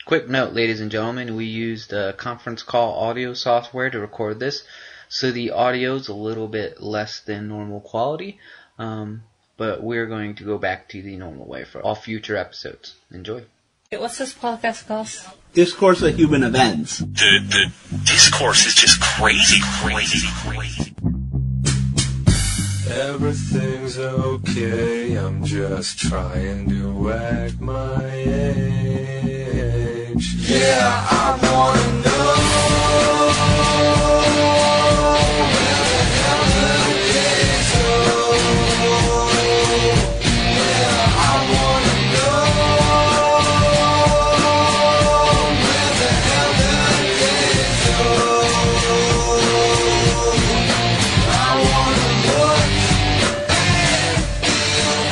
Quick note, ladies and gentlemen, we used conference call audio software to record this, so the audio's a little bit less than normal quality, but we're going to go back to the normal way for all future episodes. Enjoy. What's this podcast called? Discourse of Human Events. The discourse is just crazy. Everything's okay, I'm just trying to act my age. Yeah, I wanna know where the hell the days go. Yeah, I wanna know where the hell the days go. I wanna look and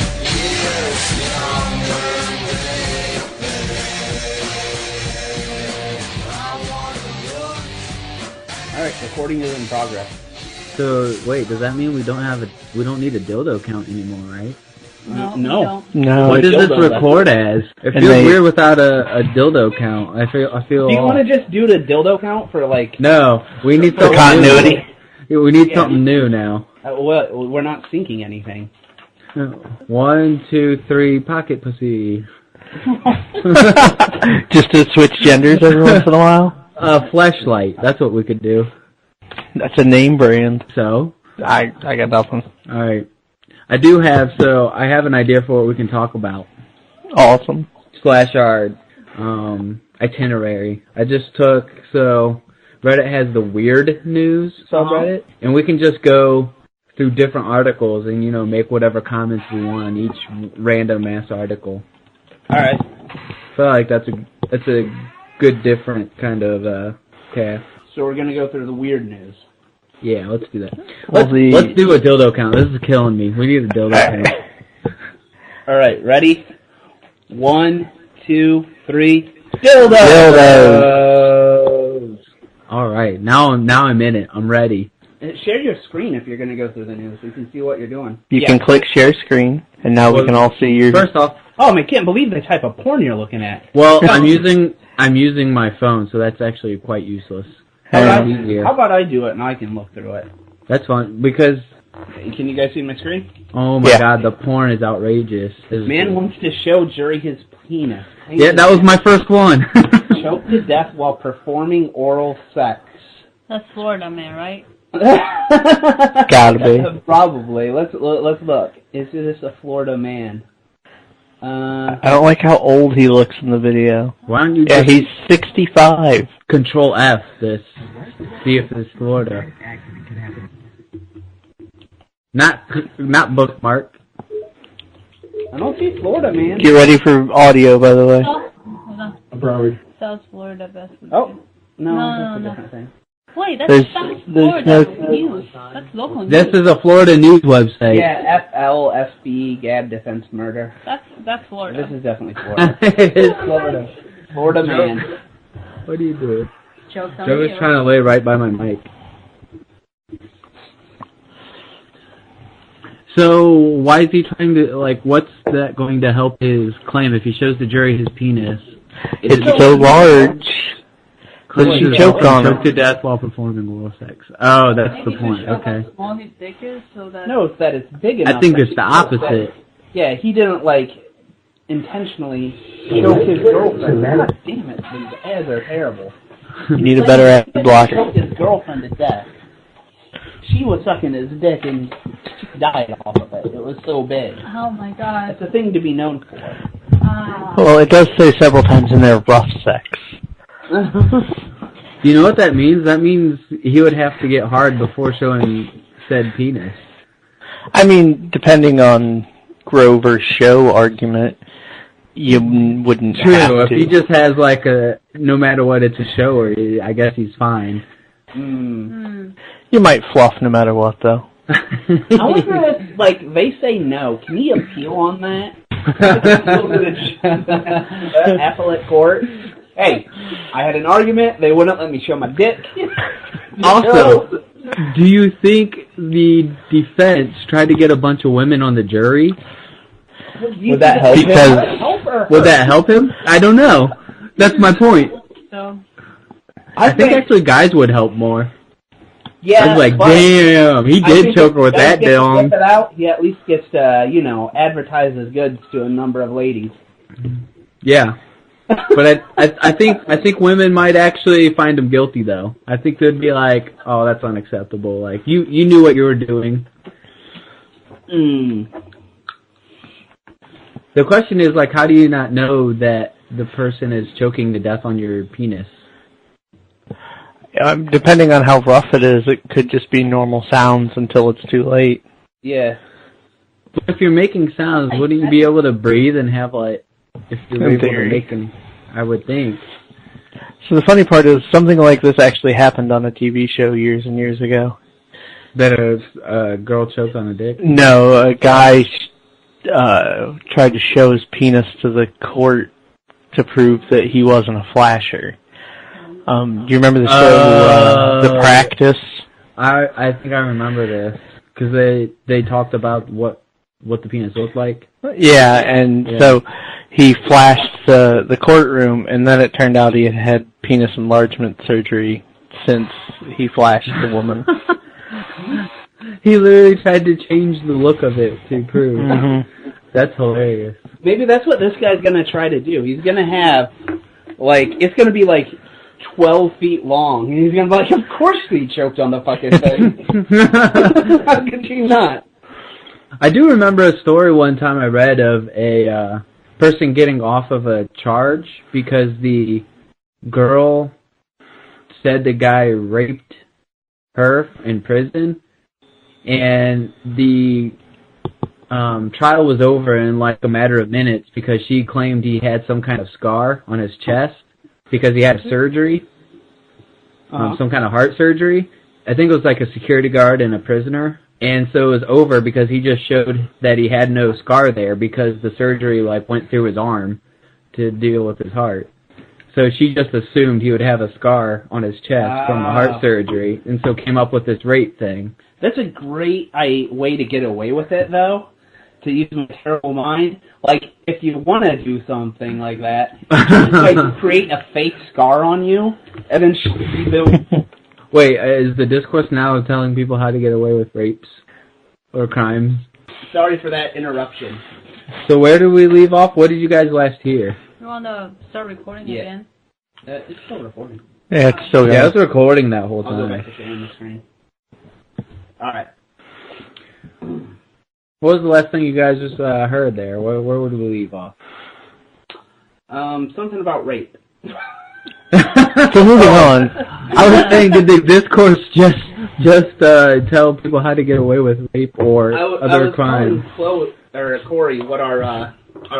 feel years younger, Alright, recording is in progress. So wait, does that mean we don't need a dildo count anymore, right? No. What does this record as? It feels weird without a dildo count. I feel. Do you want to just do the dildo count for like? No, we need for continuity. We need something new now. Well, we're not syncing anything. 1, 2, 3, pocket pussy. Just to switch genders every once in a while? Fleshlight. That's what we could do. That's a name brand. So? I got nothing. Alright. I have an idea for what we can talk about. Awesome. / our itinerary. Reddit has the weird news subreddit, and we can just go through different articles and, make whatever comments we want on each random ass article. Alright. I feel like that's a good different kind of cast. So we're gonna go through the weird news. Yeah, let's do that. Let's do a dildo count. This is killing me. We need a dildo count. Alright, ready? 1, 2, 3. Dildos! Alright, now I'm in it. I'm ready. Share your screen if you're gonna go through the news. We can see what you're doing. You can click share screen, and now we can all see your... First off... Oh, I can't believe the type of porn you're looking at. Well, I'm using my phone, so that's actually quite useless. How about I do it and I can look through it? That's fine, because... Can you guys see my screen? Oh my god, the porn is outrageous. Man wants to show jury his penis. Yeah, that was my first one. Choked to death while performing oral sex. That's Florida man, right? Gotta be. Probably. Let's look. Is this a Florida man? I don't like how old he looks in the video. Why don't you he's 65. Control F this. See if it's Florida. Not bookmark. I don't see Florida, man. Get ready for audio, by the way. Oh, hold on. Probably. South Florida best. Oh, no, that's a different thing. Wait, that's South Florida news. That's local news. This is a Florida news website. Yeah, FLSB, Gab Defense Murder. That's Florida. This is definitely Florida. It is Florida. Florida man. What are you doing? Joe was trying to lay right by my mic. So, why is he trying to, what's that going to help his claim if he shows the jury his penis? It's so large. She choked on him. Choked to death while performing oral sex. Oh, that's the point. Okay. How small his dick is, so that... No, it's that it's big enough. I think it's the opposite. Yeah, he didn't, intentionally choke his girlfriend. God damn it, these ads are terrible. You need a better ad blocker. He choked his girlfriend to death. She was sucking his dick and she died off of it. It was so big. Oh my god. It's a thing to be known for. Well, it does say several times in there rough sex. You know what that means? That means he would have to get hard before showing said penis. I mean, depending on Grover's show argument, you wouldn't have to. If he just has no matter what, it's a shower, I guess he's fine. You might fluff no matter what, though. I wonder if, they say no. Can he appeal on that? Appellate court? Hey, I had an argument. They wouldn't let me show my dick. Also, do you think the defense tried to get a bunch of women on the jury? Would that help him? Would that help him? I don't know. That's my point. So. I think actually guys would help more. Yeah, I was like, damn, he did choke her with that dong. He at least gets to, advertise his goods to a number of ladies. Yeah. But I think women might actually find him guilty, though. I think they'd be like, oh, that's unacceptable. Like, you knew what you were doing. The question is, like, how do you not know that the person is choking to death on your penis? Depending on how rough it is, it could just be normal sounds until it's too late. Yeah. But if you're making sounds, wouldn't you be able to breathe and have, like, if you're able to make them, I would think. So the funny part is, something like this actually happened on a TV show years and years ago. That a girl choked on a dick? No, a guy tried to show his penis to the court to prove that he wasn't a flasher. Do you remember the show, The Practice? I think I remember this, because they talked about what the penis looked like. Yeah, and so he flashed the courtroom, and then it turned out he had penis enlargement surgery since he flashed the woman. He literally tried to change the look of it to prove. Mm-hmm. That's hilarious. Maybe that's what this guy's going to try to do. He's going to have, it's going to be 12 feet long. And he's going to be like, of course he choked on the fucking thing. How could you not? I do remember a story one time I read of a person getting off of a charge because the girl said the guy raped her in prison, and the trial was over in a matter of minutes because she claimed he had some kind of scar on his chest because he had surgery, some kind of heart surgery. I think it was a security guard and a prisoner. And so it was over because he just showed that he had no scar there because the surgery went through his arm to deal with his heart. So she just assumed he would have a scar on his chest from the heart surgery, and so came up with this rape thing. That's a great way to get away with it, though, to use my terrible mind. If you want to do something like that, just, create a fake scar on you, and then Wait, is the discourse now telling people how to get away with rapes or crimes? Sorry for that interruption. So where do we leave off? What did you guys last hear? You want to start recording again? It's still recording. Yeah, it's still going. Yeah, it was recording that whole time. I'll go back to sharing the screen. Alright. What was the last thing you guys just heard there? Where would we leave off? Something about rape. So moving on. I was saying, did the discourse just tell people how to get away with rape or other crimes? I was telling Corey what our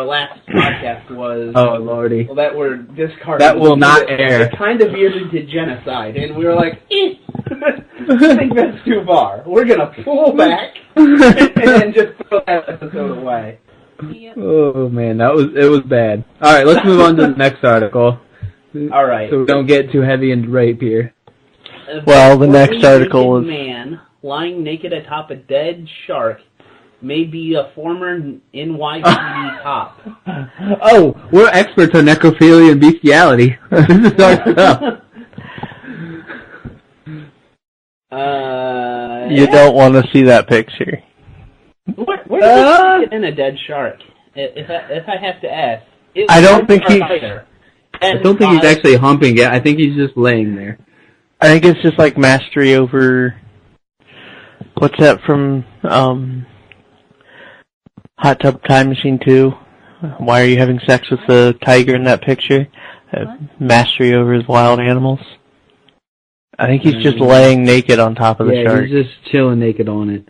last podcast was. Oh, lordy. Well, that were discarded. That will not air. It kind of veered into genocide, and we were like, I think that's too far. We're going to pull back and just throw that episode away. Oh, man, it was bad. All right, let's move on to the next article. All right. So we don't get too heavy into rape here. Well, the next article is... man lying naked atop a dead shark may be a former NYPD cop. Oh, we're experts on necrophilia and bestiality. This is our stuff. You don't want to see that picture. Where did he get in a dead shark? If I have to ask. I don't think he's actually humping it. I think he's just laying there. I think it's just mastery over... What's that from Hot Tub Time Machine 2? Why are you having sex with the tiger in that picture? Mastery over his wild animals. I think he's just laying naked on top of the shark. Yeah, he's just chilling naked on it.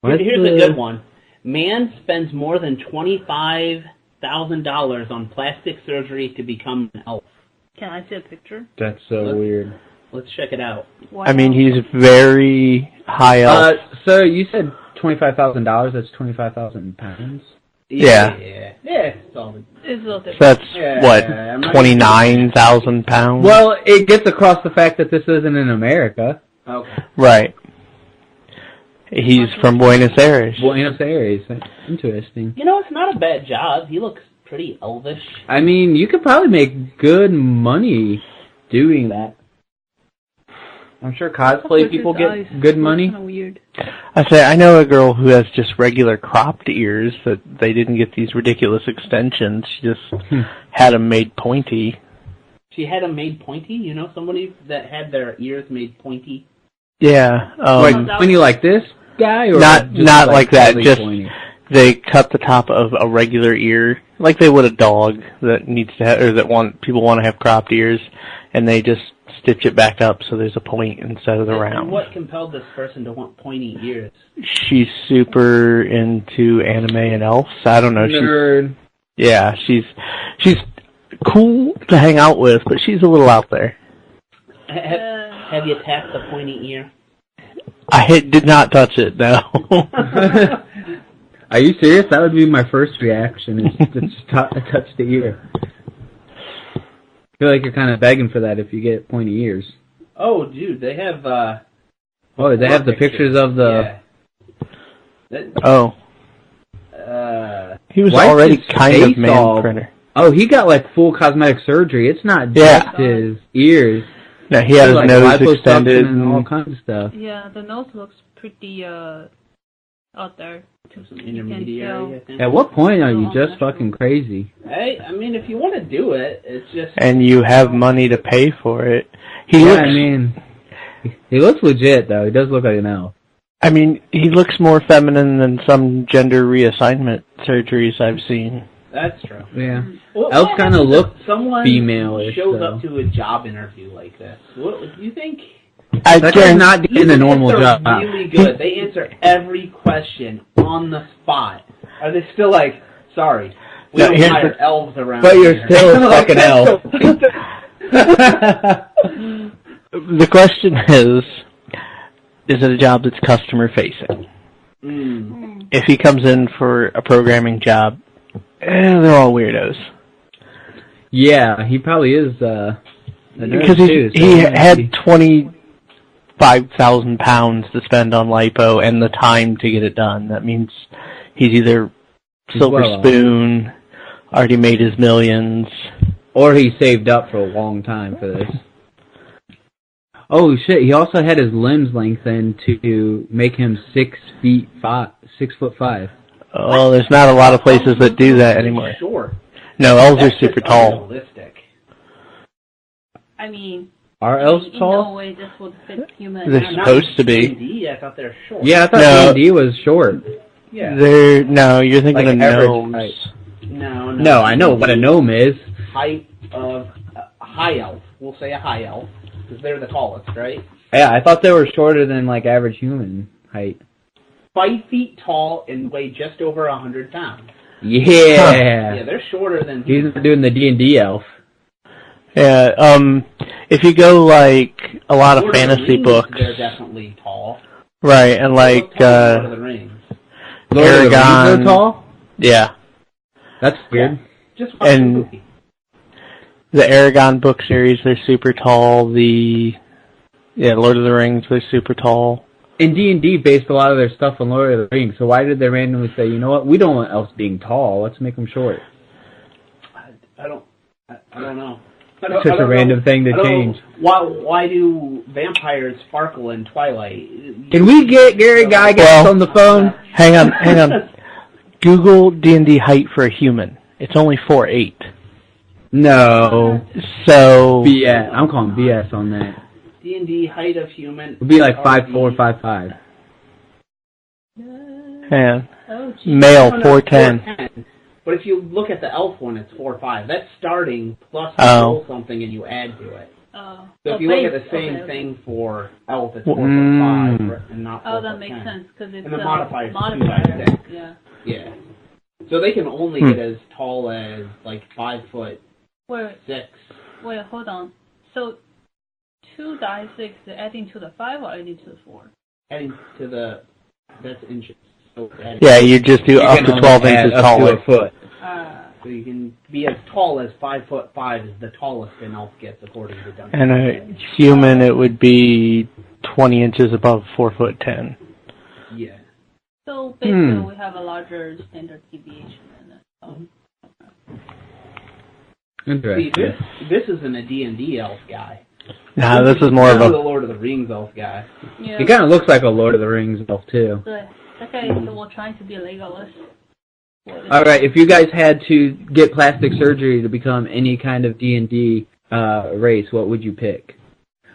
Here's a good one. Man spends more than $25,000 on plastic surgery to become an elf. Can I see a picture? That's so weird. Let's check it out. Wow. I mean, he's very high up. So you said $25,000. That's 25,000 pounds. Yeah. It's all It's a little different. So that's, 29,000 pounds? Well, it gets across the fact that this isn't in America. Okay. Right. He's from Buenos Aires. Buenos Aires. Interesting. It's not a bad job. He looks pretty elvish. I mean, you could probably make good money doing that. I'm sure cosplay people get good money. Kind of weird. I know a girl who has just regular cropped ears that they didn't get these ridiculous extensions. She just had them made pointy. She had them made pointy? You know somebody that had their ears made pointy? Yeah. Like pointy like this guy? Or not like that. totally Just pointy? they cut the top of a regular ear, like they would a dog that needs to have, or that people want to have cropped ears, and they just stitch it back up so there's a point instead of the round. And what compelled this person to want pointy ears? She's super into anime and elves. I don't know. Nerd. She's cool to hang out with, but she's a little out there. Have you tapped the pointy ear? I did not touch it, no. Are you serious? That would be my first reaction, is to just touch the ear. I feel like you're kind of begging for that if you get pointy ears. Oh, dude, they have... they have the pictures of the... Yeah. He was Why is already his kind of face man all- printer. Oh, he got like full cosmetic surgery. It's not just his ears. No, he had his like nose liposuction extended. and all kinds of stuff. Yeah, the nose looks pretty out there. Some intermediary, I think. At what point are you just fucking crazy? Hey, I mean, if you want to do it, it's just... And you have money to pay for it. He looks legit, though. He does look like an elf. I mean, he looks more feminine than some gender reassignment surgeries I've seen. That's true. Yeah. Well, Elves kind of look someone female-ish, shows though. up to a job interview like this. What do you think? I That guy's not You getting a think normal they're job. really good. They answer every question on the spot. Are they still like, sorry, we No, don't here's hire the- elves around But you're here. still a fucking elf. The question is it a job that's customer facing? If he comes in for a programming job, they're all weirdos. Yeah, he probably is. Because he had 25,000 pounds to spend on lipo and the time to get it done. That means he's either silver well off. spoon, already made his millions. Or he saved up for a long time for this. Oh shit! He also had his limbs lengthened to make him 6'5". Oh, there's not a lot of places that do that anymore. Short. No, elves are That's super just tall. unrealistic. I mean, Are elves in tall? no way this would fit human. They're Not supposed to be. D&D, I thought they were short. Yeah, I thought No. D&D was short. Yeah. You're thinking Like of average gnomes. height. No, No, I know what a gnome is. Height of high elf. We'll say a high elf, because they're the tallest, right? Yeah, I thought they were shorter than like average human height. 5 feet tall and weigh just over 100 pounds. Yeah. Yeah, they're shorter than He's not doing the D&D elf. Yeah, if you go like a lot of Lord the fantasy Rings, books, they're definitely tall. right, and like Lord of the Rings. Lord of the Rings Aragon. are tall? Yeah, That's weird. Just watch And- the movie. the Aragon book series, they're super tall. Lord of the Rings, they're super tall. And D&D based a lot of their stuff on Lord of the Rings, so why did they randomly say, you know what, we don't want elves being tall, let's make them short? I don't know. It's just a random thing to change. Why do vampires sparkle in Twilight? Can we get Gary Gygax on the phone? Hang on. Google D&D height for a human. It's only 4'8". No. So BS. I'm calling BS on that. D&D height of human. It would be like 5'4", 5'5". yeah, Oh, geez. male No, 4'10". 4'10". But if you look at the elf one, it's 4'5". That's starting plus you Oh. roll something and you add to it. Oh. So if you look at the same thing for elf, it's 4'5", and not 4'10". Oh, that makes sense because it's And the modifier is 2 by modifier. 6. Yeah. Yeah. So they can only get as tall as like 5'6". Wait, hold on. So 2 die 6, adding to the 5 or adding to the 4? Adding to that's inches. So Yeah, you just do up to 12 inches up taller. to a foot. So you can be as tall as 5'5" is the tallest an elf gets according to Duncan. And a human, it would be 20 inches above 4'10". Yeah. So basically we have a larger standard deviation in it. Oh. See, Interesting. this isn't a D&D elf guy. Nah, this is more of the a... Lord of the Rings elf guy. Yeah. He kind of looks like a Lord of the Rings elf too. Okay, so we're trying to be Legolas. All right, if you guys had to get plastic surgery to become any kind of D&D race, what would you pick?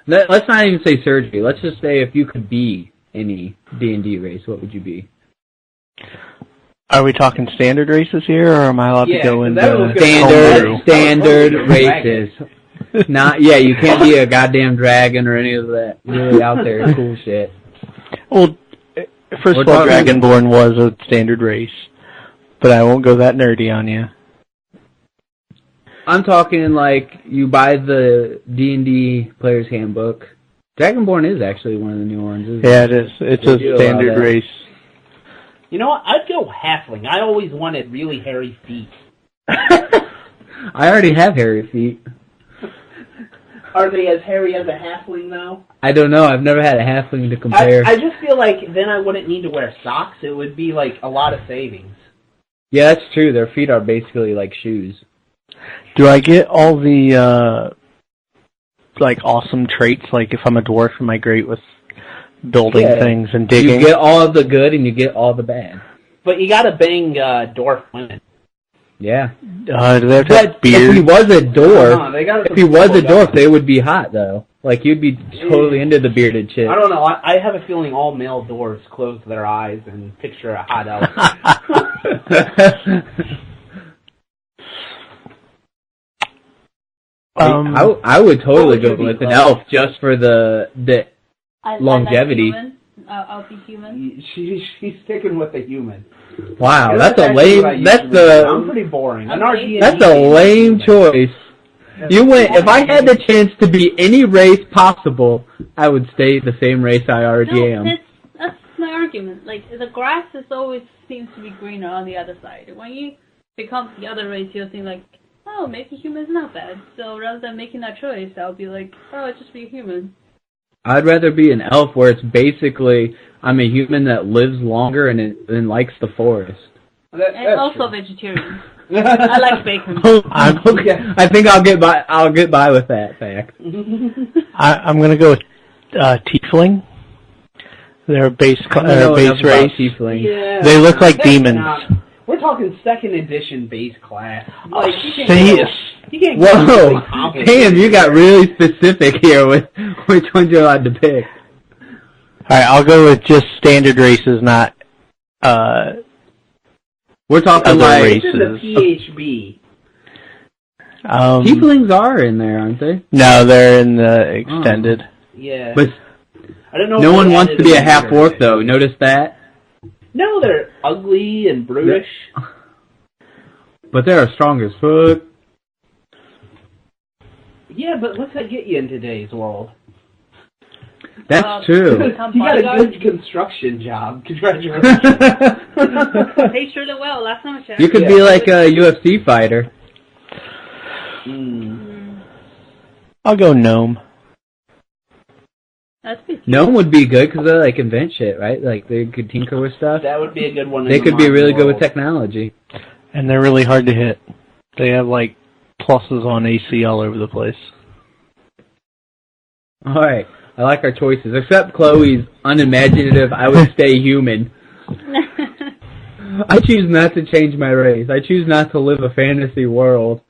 Let's not even say surgery. Let's just say if you could be any D&D race, what would you be? Are we talking standard races here, or am I allowed to go into standard races? Not you can't be a goddamn dragon or any of that really out there cool shit. Well, first of all, Dragonborn was a standard race, but I won't go that nerdy on you. I'm talking like you buy the D&D Player's Handbook. Dragonborn is actually one of the new ones, isn't it? Yeah, it is. It's a standard race. You know what? I'd go halfling. I always wanted really hairy feet. I already have hairy feet. Are they as hairy as a halfling, though? I don't know. I've never had a halfling to compare. I just feel like then I wouldn't need to wear socks. It would be like a lot of savings. Yeah, that's true. Their feet are basically like shoes. Do I get all the like awesome traits? Like if I'm a dwarf, am I great with building things and digging? You get all of the good and you get all the bad. But you gotta bang dwarf women. Yeah. Do they have to have beard? If he was a dwarf, if he was a dwarf, they would be hot though. Like you'd be totally into the bearded shit. I don't know. I have a feeling all male dwarves close their eyes and picture a hot elf. I would totally go with an elf just for the longevity. I'll be human. She's sticking with the human. Wow, Yeah, that's a lame. I'm pretty boring. That's a lame choice. You went. If I had the chance to be any race possible, I would stay the same race I already am. That's my argument. Like the grass is always seems to be greener on the other side. When you become the other race, you'll think like, oh, making humans not bad. So rather than making that choice, I'll be like, oh, I'll just be a human. I'd rather be an elf where it's basically I'm a human that lives longer and likes the forest. And also vegetarian. I like bacon. I think I'll get by. I'll get by with that fact. I'm gonna go with tiefling. They're a base race. Tiefling. Yeah, they look like demons. We're talking second edition base class. Like, Whoa, damn! You got really specific here with which ones you're allowed to pick. All right, I'll go with just standard races, not. We're talking other like races. This is a PHB. Tieflings are in there, aren't they? No, they're in the extended. Yeah. But I don't know. No one wants to be a half orc, though. Notice that? No, they're ugly and brutish. But they're strong as fuck. Yeah, but what's that get you in today's world? That's true. You got a good construction job. Congratulations. They sure did well. Last time I checked. You could be like a UFC fighter. I'll go gnome. Gnome would be good because they like invent shit, right? Like they could tinker with stuff. That would be a good one. They could be really good with technology. And they're really hard to hit. They have like pluses on AC all over the place. All right. I like our choices. Except Chloe's unimaginative, I would stay human. I choose not to change my race. I choose not to live a fantasy world.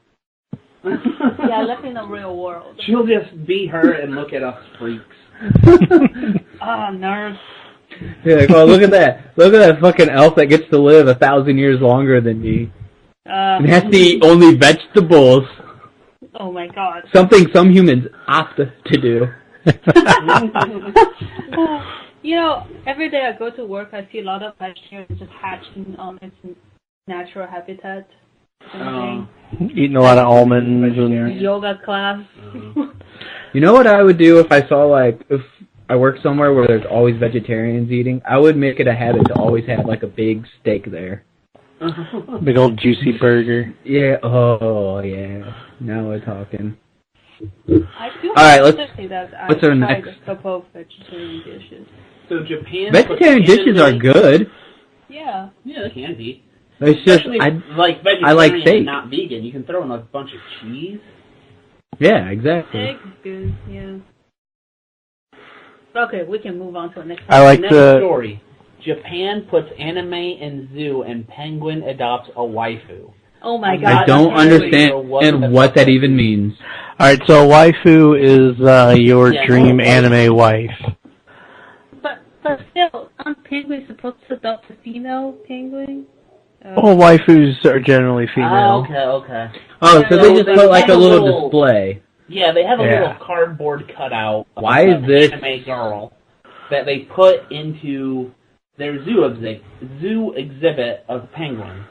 Yeah, live in the real world. She'll just be her and look at us freaks. Nerds. Yeah, like, oh, look at that. Look at that fucking elf that gets to live 1,000 years longer than me. And has to eat only vegetables. Oh my god. Something some humans opt to do. You know, every day I go to work, I see a lot of vegetarians just hatching on its natural habitat. Eating a lot of almonds and yoga class. You know what I would do if I saw, like, if I worked somewhere where there's always vegetarians eating? I would make it a habit to always have, like, a big steak there. Big old juicy burger. Yeah, oh, yeah. Now we're talking. Alright, what's our next? A couple of vegetarian dishes. So Japan. Vegetarian dishes are good. Yeah. Yeah, they can be. It's just Especially I vegetarian like steak. and not vegan. You can throw in a bunch of cheese. Yeah, exactly. Egg is good, yeah. Okay, we can move on to the next I like Next the. story. Japan puts anime in zoo and penguin adopts a waifu. Oh my god. I don't can't understand remember what that even means. Alright, so a waifu is your Yeah, dream no, anime wife. But still, aren't penguins supposed to adopt a female penguin? Well, waifus are generally female. Okay. Oh, so they just they put like have a a little little- display. Yeah, they have a Yeah. little cardboard cutout of Why is an this- anime girl that they put into their zoo exhibit of penguins.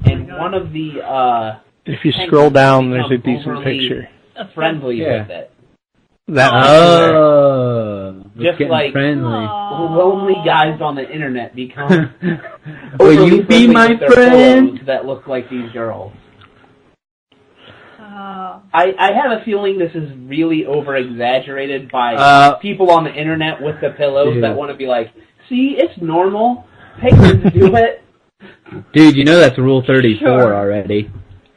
And one of the If you scroll down, there's a become decent overly picture. friendly Yeah. with it. That Oh, it's Just getting like- friendly. Lonely guys on the internet become Will overly you be friendly my with their friend? pillows that look like these girls. Oh. I have a feeling this is really over-exaggerated by people on the internet with the pillows Dude. that want to be like, see, it's normal. Penguins do it. Dude, you know that's Rule 34 Sure. already.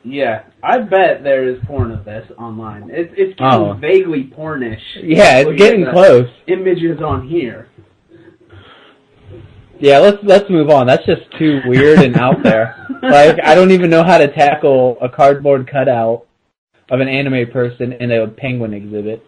Yeah, I bet there is porn of this online. It's getting Oh. vaguely pornish. Yeah, it's Look at getting the close. Images on here. Yeah, let's move on. That's just too weird and out there. Like, I don't even know how to tackle a cardboard cutout of an anime person in a penguin exhibit.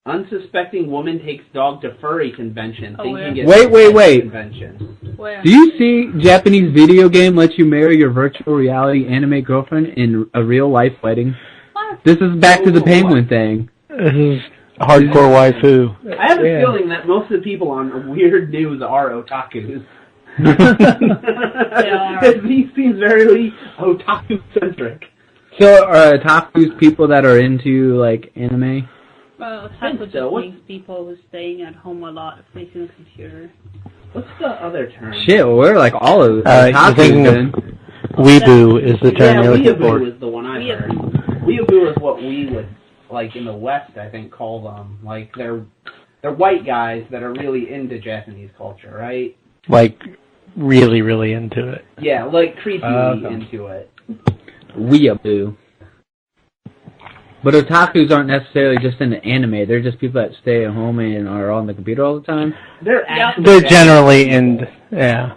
Unsuspecting woman takes dog to furry convention. Oh, thinking yeah. it's Wait. Convention. Where? Do you see Japanese video game lets you marry your virtual reality anime girlfriend in a real life wedding? What? This is back to the penguin thing. This is hardcore waifu. I have a Yeah. feeling that most of the people on Weird News are otakus. He seems very otaku-centric. So are otakus people that are into, like, anime? Well, think type of so. just means people who staying at home a lot, facing the computer. What's the other term? Shit, we're like all of You're otakus thinking of then. weebu is the term Yeah, you're looking for. weeaboo is the one I heard. Weeaboo is what we would, like in the West, I think, call them. Like, they're white guys that are really into Japanese culture, right? Like, really, really into it. Yeah, like creepy Okay. into it. Weeaboo. But otakus aren't necessarily just into anime. They're just people that stay at home and are on the computer all the time. They're actually They're generally in, yeah.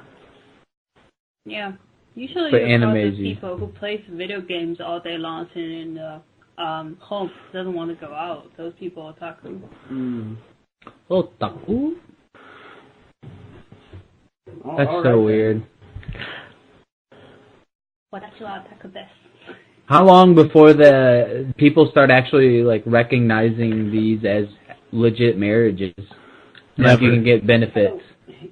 Yeah. Usually But you're anime those is- people who plays video games all day long sitting in home, doesn't want to go out. Those people are otaku. Otaku? Oh, That's all so right then. weird. Watashi wa otaku desu. How long before the people start actually like recognizing these as legit marriages? Like you Never. can get benefits.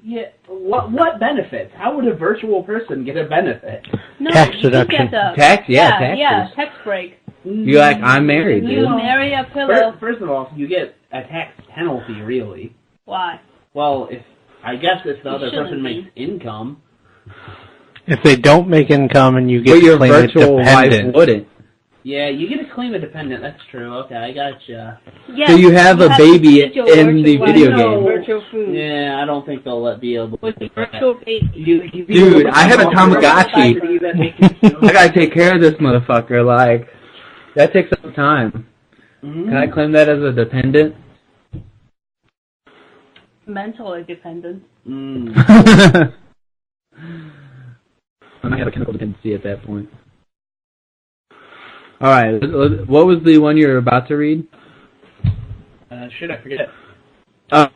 Yeah, what benefits? How would a virtual person get a benefit? No, Tax you deduction. get the, Tax? Yeah, taxes. Yeah, tax break. You're like, I'm married, You dude. marry a pillow. First of all, you get a tax penalty, really. Why? Well, if the other shouldn't person be. makes income. If they don't make income and you get But to your claim it virtual wife dependent, wouldn't. Yeah, you get to claim a dependent. That's true. Okay, I gotcha. Yeah, So you have a to baby feed your in the virtual video wife game. Virtual food. Yeah, I don't think they'll be able to. With the virtual baby. Dude, I have a Tamagotchi. I gotta take care of this motherfucker. Like, that takes some time. Can I claim that as a dependent? Mentally dependent. I might have a chemical dependency at that point. Alright, what was the one you were about to read? Should I forget? Oh,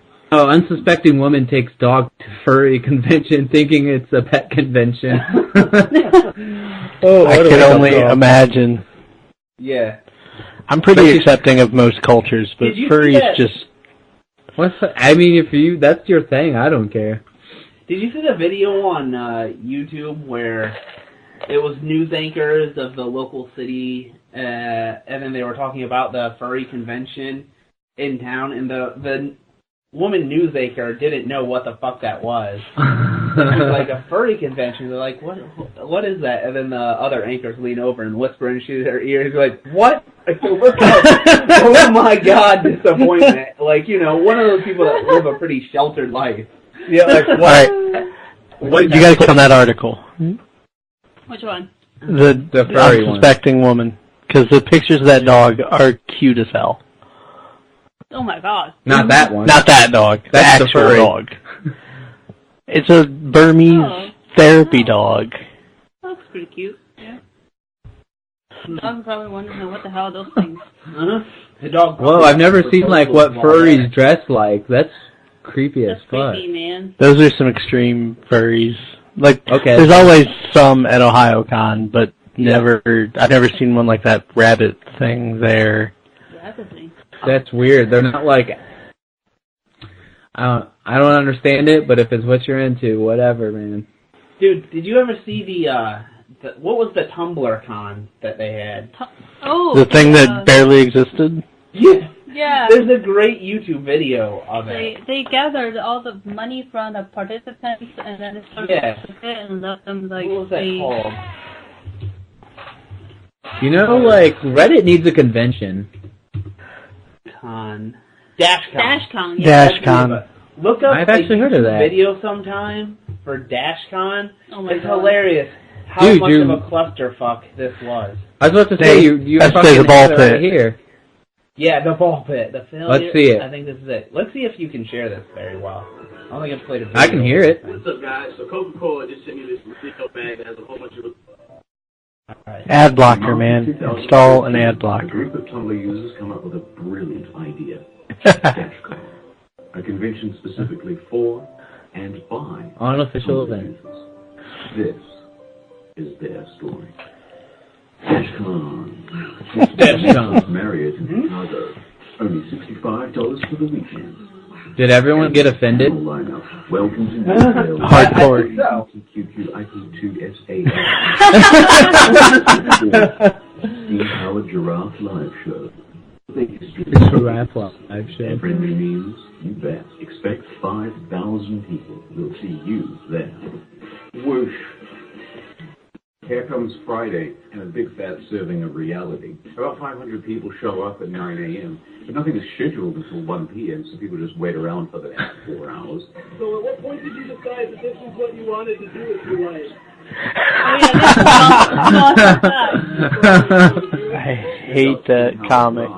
unsuspecting woman takes dog to furry convention thinking it's a pet convention. I can only imagine. Yeah. I'm pretty accepting of most cultures, but Did you see furries that? just... I mean, if you, that's your thing, I don't care. Did you see the video on YouTube where it was news anchors of the local city, and then they were talking about the furry convention in town, and the woman news anchor didn't know what the fuck that was. It was like a furry convention. They're like, what is that? And then the other anchors lean over and whisper into their ears, like, what? Like, look at, oh my god, disappointment. Like, you know, one of those people that live a pretty sheltered life. Yeah, like Alright, What you gotta click on that article. Which one? The furry one. unsuspecting woman. Because the pictures of that dog are cute as hell. Oh my god. Not that one. Not that dog. That's the the actual furry. dog. It's a Burmese therapy dog. That's pretty cute. Yeah. I'm probably wondering what the hell are those things. The dog. Whoa, I've never seen like what furries dress like. That's creepy That's as fuck. creepy, man. Those are some extreme furries. Like, Okay. there's always some at OhioCon, but I've never seen one like that rabbit thing there. That's a thing. That's weird. They're not like. I don't understand it, but if it's what you're into, whatever, man. Dude, did you ever see the what was the Tumblr con that they had? The thing that barely existed? Yeah. Yeah. There's a great YouTube video of it. They gathered all the money from the participants and then they started with it and let them like. What was that called? You know, like Reddit needs a convention. DashCon. Yeah. DashCon. Look up I've actually heard of that. video sometime for DashCon. Oh my it's god. hilarious how Dude, much of a clusterfuck this was. I was about to say you Let's fucking say the ball had it pit. right here. Yeah, the ball pit. The failure. Let's see it. I think this is it. Let's see if you can share this very well. I don't think I've played a video. I can hear it. What's up, guys? So Coca-Cola just sent me this video bag that has a whole bunch of... Ad blocker, man. Install an ad A blocker. group of Tumblr users come up with a brilliant idea. DashCon. A convention specifically for and by Unofficial Tumblr event. users. This is their story. DashCon. DashCon. Marriott in Chicago. Only $65 for the weekend. Did everyone get offended? Welcome to Nashville. Hardcore. Steve Howard Giraffe Live Show. Giraffe Live Show. Friendly means, you bet. Expect 5,000 people will see you there. Whoosh. Here comes Friday and a big fat serving of reality. About 500 people show up at 9 a.m., but nothing is scheduled until 1 p.m., so people just wait around for the next 4 hours. So at what point did you decide that this is what you wanted to do with your life? I hate that comic.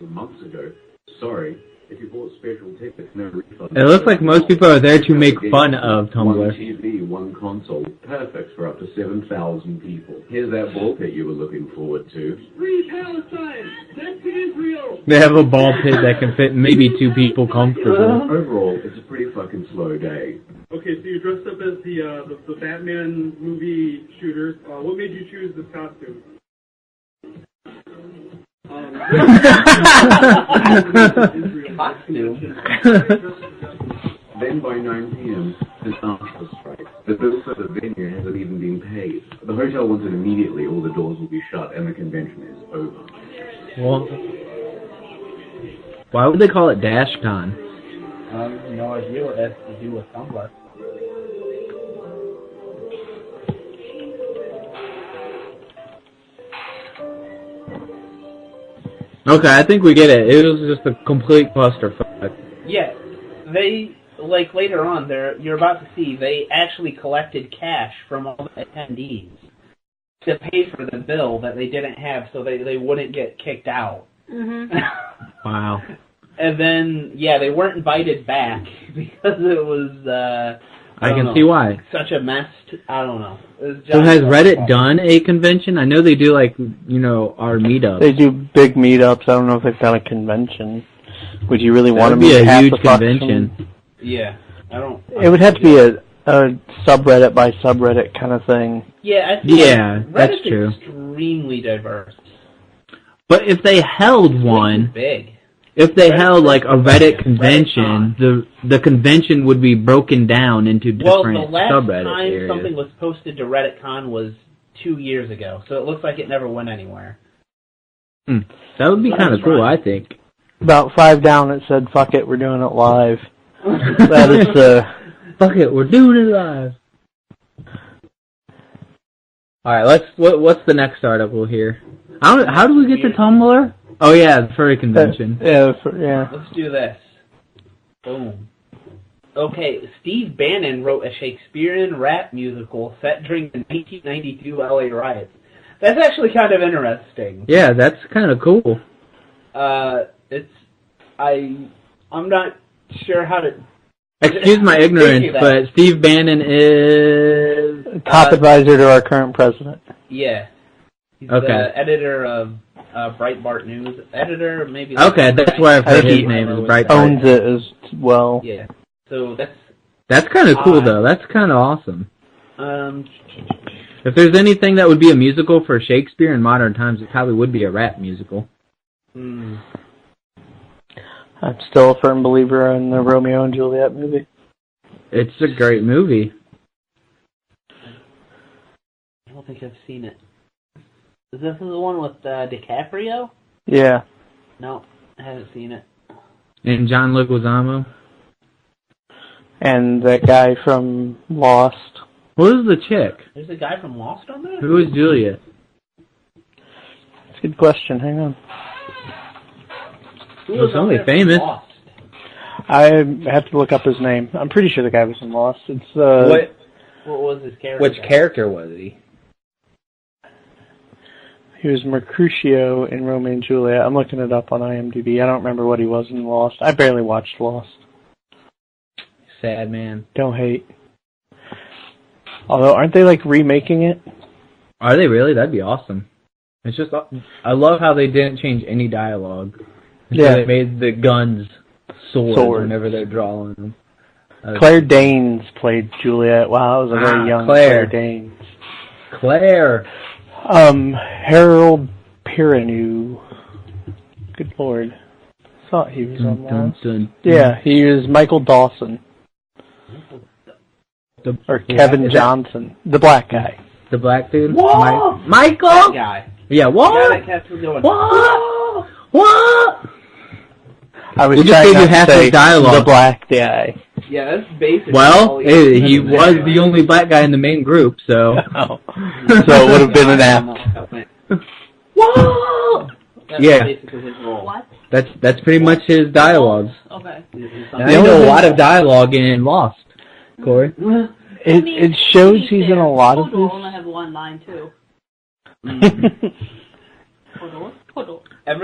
Months ago. Sorry, if you bought special tickets, no refund. It looks like most people are there to make fun of Tumblr. One TV, one console, perfect for up to 7,000 people. Here's that ball pit you were looking forward to. Free Palestine! Send to Israel! They have a ball pit that can fit maybe 2 people comfortably. Overall, it's a pretty fucking slow day. Okay, so you dressed up as the Batman movie shooters. What made you choose this costume? Then by 9 p.m., disaster strikes. The bill for the venue hasn't even been paid. The hotel wants it immediately, all the doors will be shut, and the convention is over. Well, why would they call it DashCon? No idea what that has to do with Tumblr. Okay, I think we get it. It was just a complete clusterfuck. Yeah, they, like, later on, you're about to see, they actually collected cash from all the attendees to pay for the bill that they didn't have so they wouldn't get kicked out. Mm-hmm. Wow. And then, yeah, they weren't invited back because it was, I can see why. Such a mess. I don't know. So has Reddit done a convention? I know they do, like, our meetups. They do big meetups. I don't know if they've done a convention. Would you really want to be meet a half huge the fucking- convention. Yeah, I don't... It would have to be a subreddit by subreddit kind of thing. Yeah, I think that's Reddit's true. extremely diverse. But if they held one... Big. If they held like a Reddit convention, the convention would be broken down into different Well, the last subreddit time areas. something was posted to RedditCon was 2 years ago, so it looks like it never went anywhere. That would be kind of cool, I think. About 5 down, it said, "Fuck it, we're doing it live." That is the... Fuck it, we're doing it live. Alright, what's the next article here? How do we get to Tumblr? Oh yeah, the furry convention. Yeah. Let's do this. Boom. Okay, Steve Bannon wrote a Shakespearean rap musical set during the 1992 LA riots. That's actually kind of interesting. Yeah, that's kind of cool. I'm not sure how to... Excuse my ignorance, but Steve Bannon is... Top advisor to our current president. Yeah. He's Okay. the editor of Breitbart News. Editor, maybe... Okay, that's why I've heard his name is Breitbart. Owns it as well. Yeah. So that's kind of cool, though. That's kind of awesome. Um... If there's anything that would be a musical for Shakespeare in modern times, it probably would be a rap musical. Hmm. I'm still a firm believer in the Romeo and Juliet movie. It's a great movie. I don't think I've seen it. Is this the one with DiCaprio? Yeah. No, I haven't seen it. And John Leguizamo. And that guy from Lost. Who's the chick? There's a guy from Lost on there? Who is Juliet? That's a good question. Hang on. Who was somebody on there famous. from Lost? I have to look up his name. I'm pretty sure the guy was in Lost. It's What was his character? Which character was he? He was Mercutio in Romeo and Juliet. I'm looking it up on IMDb. I don't remember what he was in Lost. I barely watched Lost. Sad man. Don't hate. Although, aren't they like remaking it? Are they really? That'd be awesome. It's just, I love how they didn't change any dialogue. Yeah. They made the guns swords whenever they're drawing them. Claire Danes played Juliet. Wow, that was a very young Claire Danes. Claire. Harold Perrineau. Good lord. Thought he was on Lost. Yeah, he was Michael Dawson. Or Kevin Johnson. The black guy. The black dude? Whoa! Michael! That guy. Yeah, what? That cat was going, what? What? I was we'll just give you half the dialogue. The black guy. Yeah, that's basically... Well, he was the only black guy in the main group, so... So it would have been an apt. Whoa! That's yeah. basically his role. What? That's pretty much his dialogue. Okay. I know a lot of dialogue in Lost, Corey. It shows he's in a lot of this. I only have one line, too.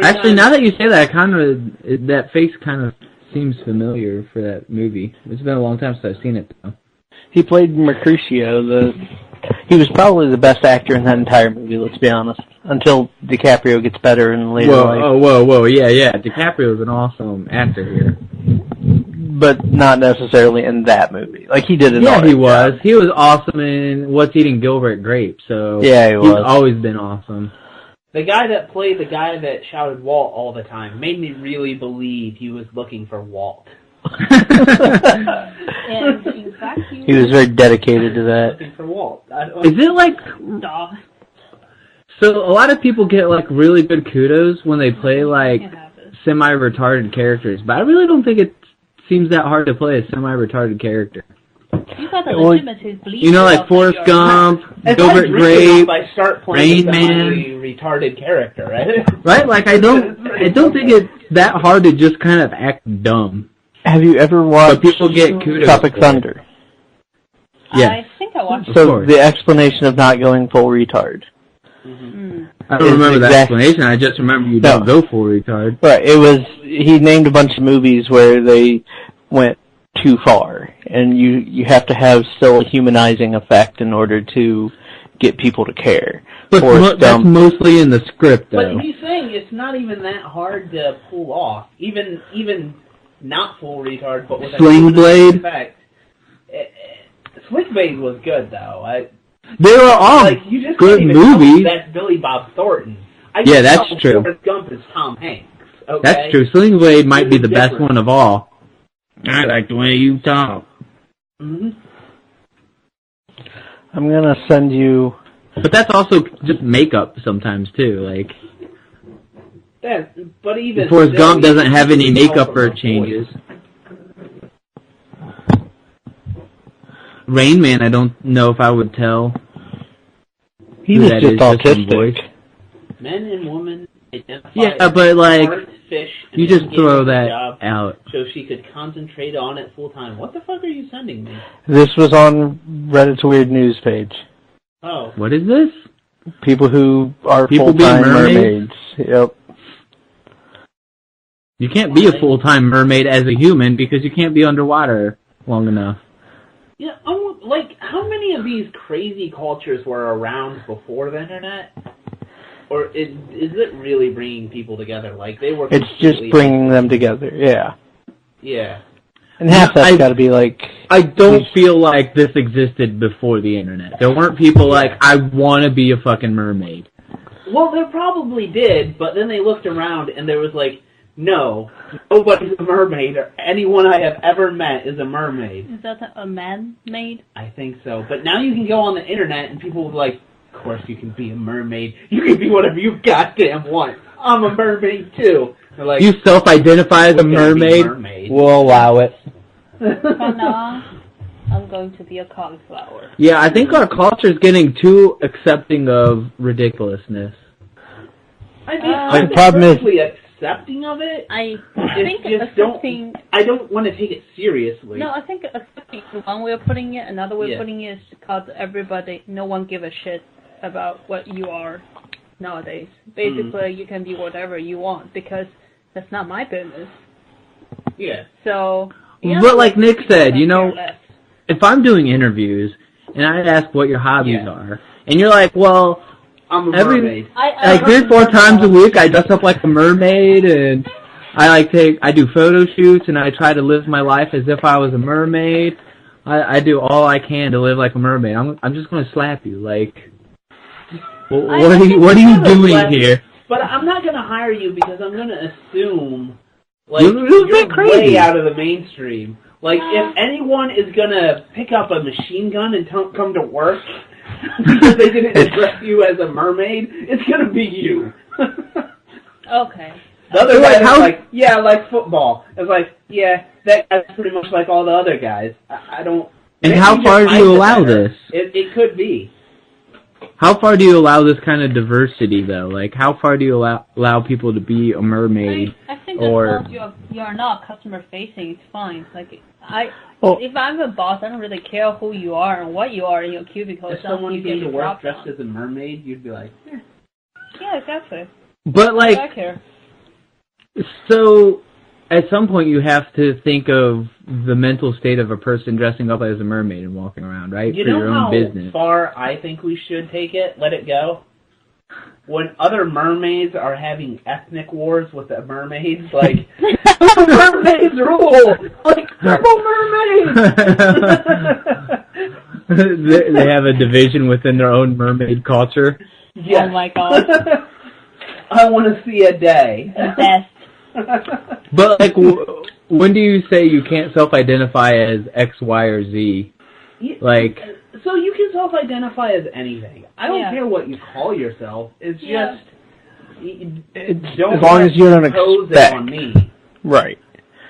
Actually, now that you say that, that face kind of seems familiar for that movie. It's been a long time since I've seen it, though. He played Mercutio. He was probably the best actor in that entire movie, let's be honest. Until DiCaprio gets better in later life. Whoa, yeah. DiCaprio's an awesome actor here. But not necessarily in that movie. Like, he did it. Yeah, he was. Job. He was awesome in What's Eating Gilbert Grape, so yeah, he was. He's always been awesome. The guy that played the guy that shouted Walt all the time made me really believe he was looking for Walt. And in fact, he was very dedicated to that. Looking for Walt. Is it like... So a lot of people get like really good kudos when they play like semi-retarded characters, but I really don't think it seems that hard to play a semi-retarded character. You got the you know, like Forrest Gump, Gilbert Grape, Rain Man, retarded character, right? Right? Like I don't think it's that hard to just kind of act dumb. Have you ever watched people get kudos Tropic Thunder? Yeah. I think I watched it. So the explanation of not going full retard. I don't remember that explanation. I just remember you don't go full retard. Right. He named a bunch of movies where they went too far, and you have to have still a humanizing effect in order to get people to care. But that's mostly in the script, though. But he's saying it's not even that hard to pull off, even not full retard, but with a Sling Blade effect. Sling Blade was good though. They were all you just good movies. That's Billy Bob Thornton. Yeah, that's true. Forrest Gump is Tom Hanks. Okay? That's true. Sling Blade might be the best one of all. I like the way you talk. Mm-hmm. I'm gonna send you. But that's also just makeup sometimes too. Like, but even Forrest Gump doesn't have any makeup or changes. Rain Man, I don't know if I would tell. He was just autistic. Men and women identify but like fish You just throw that out. So she could concentrate on it full time. What the fuck are you sending me? This was on Reddit's Weird News page. Oh. What is this? People who are People full-time being mermaids? Yep. You can't be a full-time mermaid as a human because you can't be underwater long enough. Yeah, like, how many of these crazy cultures were around before the internet? Or is it really bringing people together? Like, they were. It's just bringing them together. Yeah. Yeah. And half that's got to be like. I don't feel like this existed before the internet. There weren't people like, I want to be a fucking mermaid. Well, they probably did, but then they looked around and there was like, no, nobody's a mermaid, or anyone I have ever met is a mermaid. Is that a man-made? I think so. But now you can go on the internet and people will be like, of course you can be a mermaid. You can be whatever you goddamn want. I'm a mermaid too. They're like, you self-identify as a mermaid? We'll allow it. For now, I'm going to be a cauliflower. Yeah, I think our culture is getting too accepting of ridiculousness. I mean, the problem is accepting of it. I think accepting. I don't want to take it seriously. No, I think accepting is one way of putting it. Another way of putting it is because everybody, no one give a shit about what you are nowadays. Basically, you can be whatever you want because that's not my business. Yeah. So. But like Nick said, you know, if I'm doing interviews and I ask what your hobbies are, and you're like, well, I'm a mermaid. Like 3 or 4 times a week I dress up like a mermaid, and I do photo shoots, and I try to live my life as if I was a mermaid. I do all I can to live like a mermaid. I'm just gonna slap you. Like, what are you doing here? But I'm not gonna hire you because I'm gonna assume. Like, you're way out of the mainstream. Like, if anyone is gonna pick up a machine gun and come to work because they didn't address you as a mermaid, it's gonna be you. Okay. The other guy is like, yeah, like football. It's like, yeah, that guy's pretty much like all the other guys. I don't... And how far do you allow this? It could be. How far do you allow this kind of diversity, though? Like, how far do you allow people to be a mermaid? I think as long as you are not customer facing, it's fine. Like, if I'm a boss, I don't really care who you are and what you are in your cubicle. If someone came to work dressed as a mermaid, you'd be like, yeah, exactly. But like, I care. So at some point you have to think of the mental state of a person dressing up as a mermaid and walking around, right? You for know your own business. How far I think we should take it? Let it go? When other mermaids are having ethnic wars with the mermaids, like, mermaids rule! Like, purple mermaids! They have a division within their own mermaid culture. Yes. Oh my god. I want to see a day. The best. But, like, when do you say you can't self-identify as X, Y, or Z? Like... So you can self-identify as anything. I don't care what you call yourself. It's just... as long as you don't expect... on me. Right.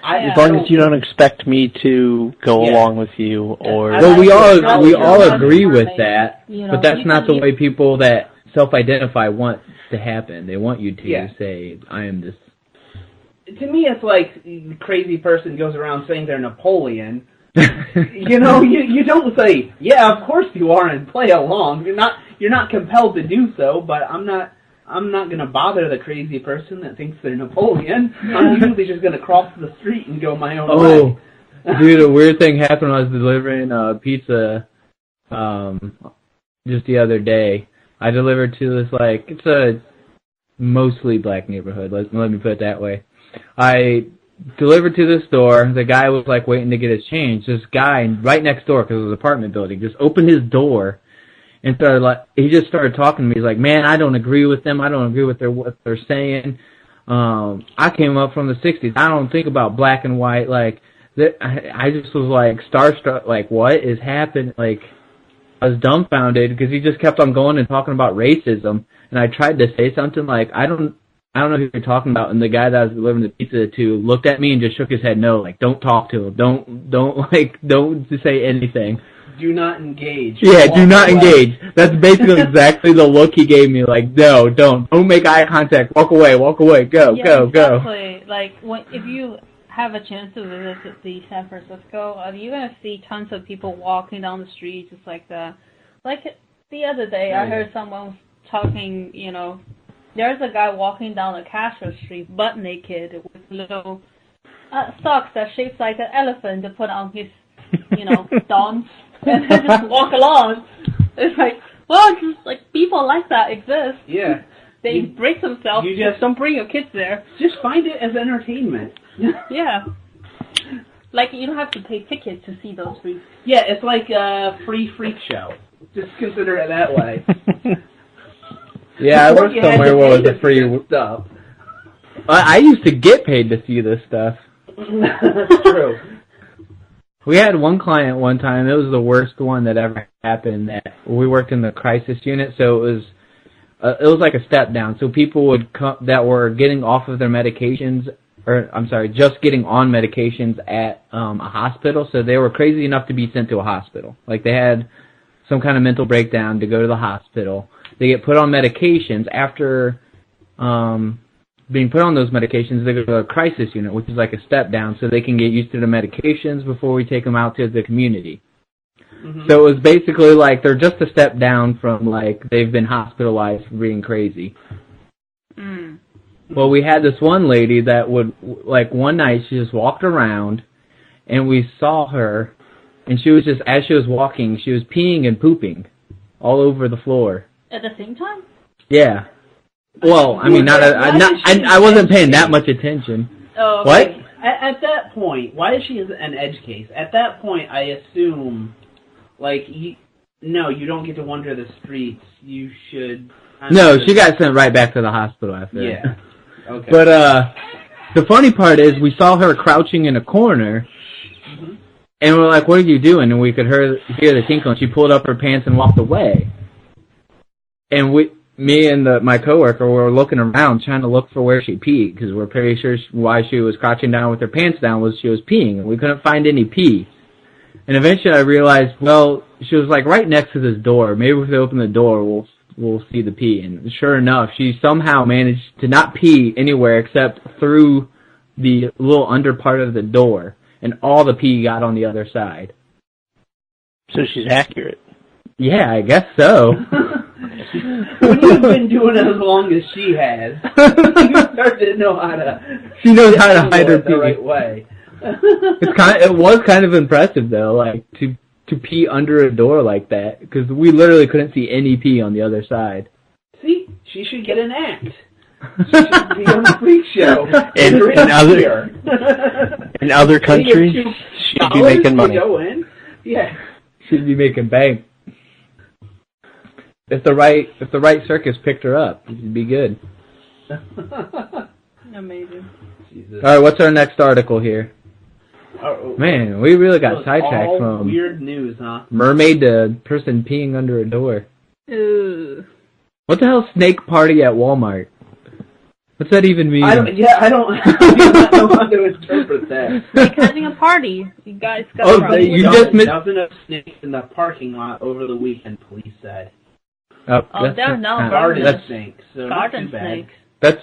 As long as you don't expect me to go along with you, or... Well, we all agree with that, but that's not the way people that self-identify want to happen. They want you to say, I am this... To me, it's like the crazy person goes around saying they're Napoleon. You know, you don't say, yeah, of course you are, and play along. You're not compelled to do so, but I'm not gonna bother the crazy person that thinks they're Napoleon. I'm usually just gonna cross the street and go my own way. Dude, a weird thing happened when I was delivering pizza just the other day. I delivered to this, like, it's a mostly black neighborhood, let me put it that way. I delivered to the store. The guy was, like, waiting to get his change. This guy right next door, because it was an apartment building, just opened his door and started, like, he just started talking to me. He's like, man, I don't agree with them. I don't agree with what they're saying. I came up from the 60s. I don't think about black and white. Like, I just was, like, starstruck. Like, what is happening? Like, I was dumbfounded because he just kept on going and talking about racism. And I tried to say something like, I don't know who you're talking about. And the guy that I was delivering the pizza to looked at me and just shook his head no, like, don't talk to him. Don't say anything. Do not engage. Yeah, do not away. engage. That's basically exactly the look he gave me. Like, no, don't make eye contact. Walk away, go, Yeah, go. exactly. Like, if you have a chance to visit the San Francisco, you're gonna see tons of people walking down the street just like that. Like the other day, I heard someone talking. You know, there's a guy walking down the Castro Street butt naked with little socks that shaped like an elephant to put on his, dons, and then just walk along. It's like, well, just like people like that exist. Yeah. They break themselves. You just don't bring your kids there. Just find it as entertainment. Yeah. Like, you don't have to pay tickets to see those freaks. Yeah, it's like a free freak show. Just consider it that way. Yeah, I worked somewhere where it was a free stuff. I used to get paid to see this stuff. That's true. We had one client one time. It was the worst one that ever happened. That we worked in the crisis unit, so it was like a step down. So people would come that were getting off of their medications, or I'm sorry, just getting on medications at a hospital. So they were crazy enough to be sent to a hospital. Like they had some kind of mental breakdown to go to the hospital. They get put on medications. After being put on those medications, they go to a crisis unit, which is like a step down, so they can get used to the medications before we take them out to the community. Mm-hmm. So it was basically like they're just a step down from like they've been hospitalized for being crazy. Mm. Well, we had this one lady that would, like one night she just walked around and we saw her and she was just, as she was walking, she was peeing and pooping all over the floor. At the same time? Yeah. Well, I mean, I wasn't paying that much attention. Oh, okay. What? At that point, why is she an edge case? At that point, I assume, like, you don't get to wander the streets. You should... No, she got sent right back to the hospital after. Yeah. Okay. But the funny part is we saw her crouching in a corner, and we're like, what are you doing? And we could hear the tinkle, and she pulled up her pants and walked away. And me and my coworker were looking around trying to look for where she peed, because we're pretty sure why she was crouching down with her pants down was she was peeing, and we couldn't find any pee. And eventually I realized, well, she was like right next to this door. Maybe if we open the door, we'll see the pee. And sure enough, she somehow managed to not pee anywhere except through the little under part of the door, and all the pee got on the other side. So she's accurate. Yeah, I guess so. When you've been doing it as long as she has, you start to know how to... She knows how to hide her pee the right way. It was kind of impressive, though, like, to pee under a door like that, because we literally couldn't see any pee on the other side. See? She should get an act. She should be on the freak show. In other countries, she'd be making money. Go in. Yeah. She'd be making bank. If the right circus picked her up, it'd be good. Amazing. Jesus. All right, what's our next article here? Man, we really got sidetracked from weird news, huh? Mermaid to person peeing under a door. Ew. What the hell, snake party at Walmart? What's that even mean? I don't know how to interpret that. Like having a party. You guys got dozen of snakes in the parking lot over the weekend, police said. Garden snakes. So garden snakes. That's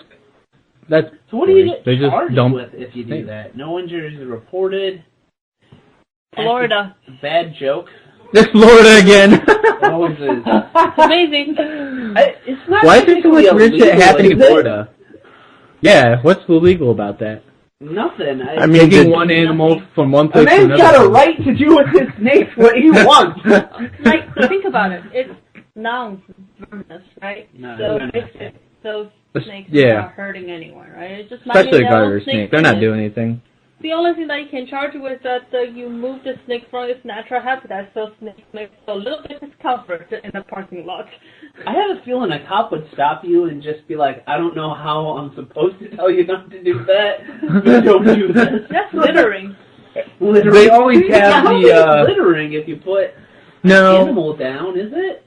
so what do you get charged with if you do that? No injuries reported. Florida. Bad joke. It's Florida again. Always is. It's amazing. It's not. Why is there so much weird shit happening in Florida? Yeah, what's illegal about that? Nothing. I mean, taking one animal from one place to another. A man's got a right to do with his snakes what he wants. Like, think about it. It's non-venomous, right? No, so those snakes are not hurting anyone, right? It's just especially garter snake. They're not doing anything. The only thing that you can charge with is that you move the snake from its natural habitat, so snakes make a little bit of discomfort in the parking lot. I have a feeling a cop would stop you and just be like, I don't know how I'm supposed to tell you not to do that, but don't do that. That's littering. They always have littering if you put an animal down, is it?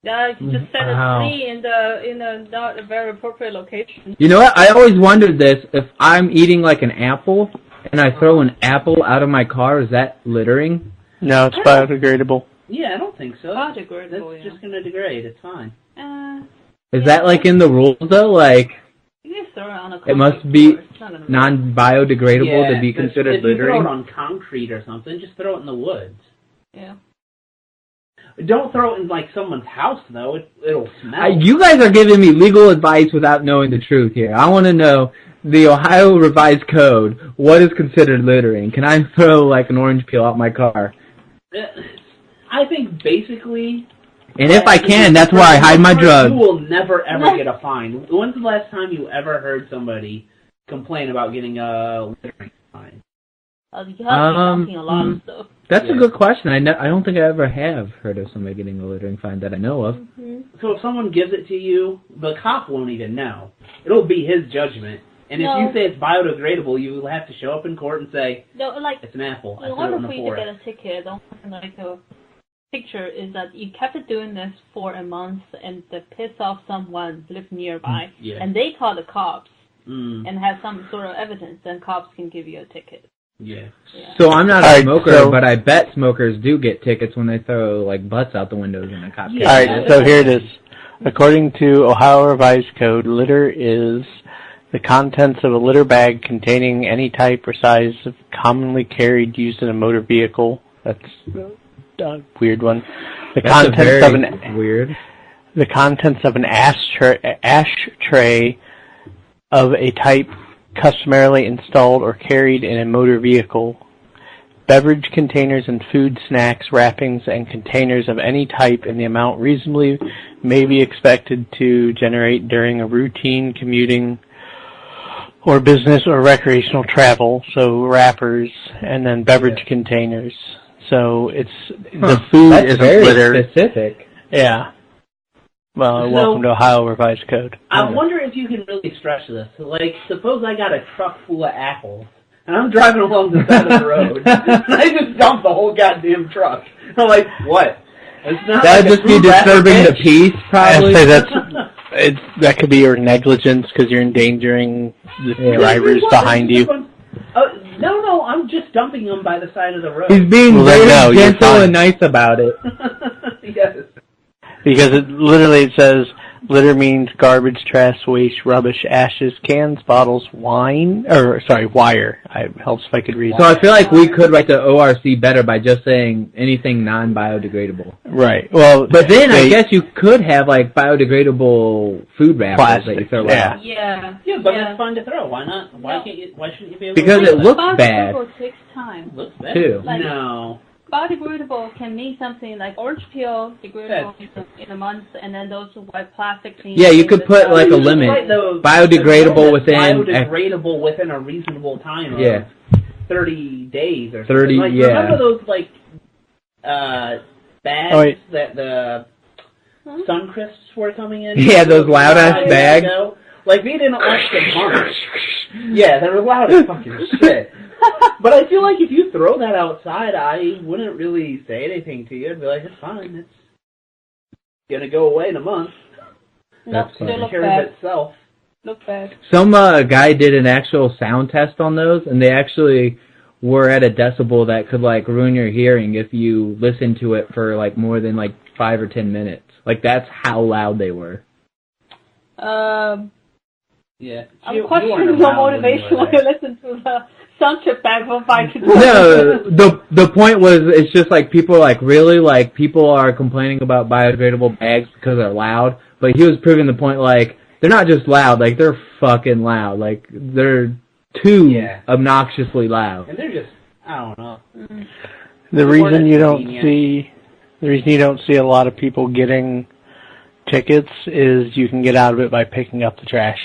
You just set a tree in a not a very appropriate location. You know what? I always wondered this. If I'm eating like an apple and I throw an apple out of my car, is that littering? No, it's biodegradable. Yeah, I don't think so. Biodegradable, It's just going to degrade. It's fine. Is that like in the rules though? Like You can throw it on a it must concrete be floor. It's not gonna non-biodegradable to be considered if you littering? throw it on concrete or something, just throw it in the woods. Yeah. Don't throw it in like someone's house though. It'll smell. You guys are giving me legal advice without knowing the truth here. I want to know the Ohio Revised Code. What is considered littering? Can I throw like an orange peel out my car? I think basically. And if I can, that's where I hide my drugs. You will never ever get a fine. When's the last time you ever heard somebody complain about getting a littering fine? You have to be dumping a lot of stuff. That's a good question. I don't think I ever have heard of somebody getting a littering fine that I know of. Mm-hmm. So if someone gives it to you, the cop won't even know. It'll be his judgment. And if you say it's biodegradable, you will have to show up in court and say, no, like, it's an apple. I in threw it order in the for you to forest. get a ticket, the only picture is that you kept doing this for a month and that pissed off someone who lived nearby, and they call the cops and have some sort of evidence, then cops can give you a ticket. Yeah. So I'm not a smoker, but I bet smokers do get tickets when they throw like butts out the windows in a cop car. Alright, so here it is. According to Ohio Revised Code, litter is the contents of a litter bag containing any type or size of commonly carried used in a motor vehicle. That's a weird one. The contents of an ashtray of a type customarily installed or carried in a motor vehicle. Beverage containers and food, snacks, wrappings, and containers of any type in the amount reasonably may be expected to generate during a routine commuting or business or recreational travel. So wrappers and then beverage containers. So it's the food is litter. Specific. Yeah. Well, welcome to Ohio Revised Code. I wonder if you can really stretch this. Like, suppose I got a truck full of apples, and I'm driving along the side of the road, and I just dump the whole goddamn truck. I'm like, what? It's not That'd like just be disturbing the peace, probably. I'd say that could be your negligence because you're endangering the drivers behind you. No, I'm just dumping them by the side of the road. He's being very gentle and nice about it. Yes. Because it says litter means garbage, trash, waste, rubbish, ashes, cans, bottles, wire. It helps if I could read. So I feel like we could write the ORC better by just saying anything non-biodegradable. Right. Well, but then I guess you could have like biodegradable food wrappers that you throw out. Yeah, but it's fun to throw. Why not? Why shouldn't you be able because to? Because it looks bad. Biodegradable takes time. Looks bad. Too. No. Biodegradable can mean something like orange peel, degradable in a month, and then those white plastic things. Yeah, you could put like a limit. Biodegradable within a reasonable time of 30 days or something. 30, Remember those bags that the Suncrisps were coming in? Yeah, those loud ass bags. Like, they didn't last a month. Yeah, they were loud as fucking shit. But I feel like if you throw that outside, I wouldn't really say anything to you. I'd be like, it's fine. It's gonna go away in a month. That's take care of itself. Look bad. Some guy did an actual sound test on those, and they actually were at a decibel that could like ruin your hearing if you listen to it for like more than like 5 or 10 minutes. Like that's how loud they were. Yeah. I'm questioning your motivation when you listen to the sound chip bag for 5 to 10 No, the point was it's just like people are like really like people are complaining about biodegradable bags because they're loud, but he was proving the point like they're not just loud, like they're fucking loud, like they're too obnoxiously loud. And they're just I don't know. The reason you don't see a lot of people getting tickets is you can get out of it by picking up the trash.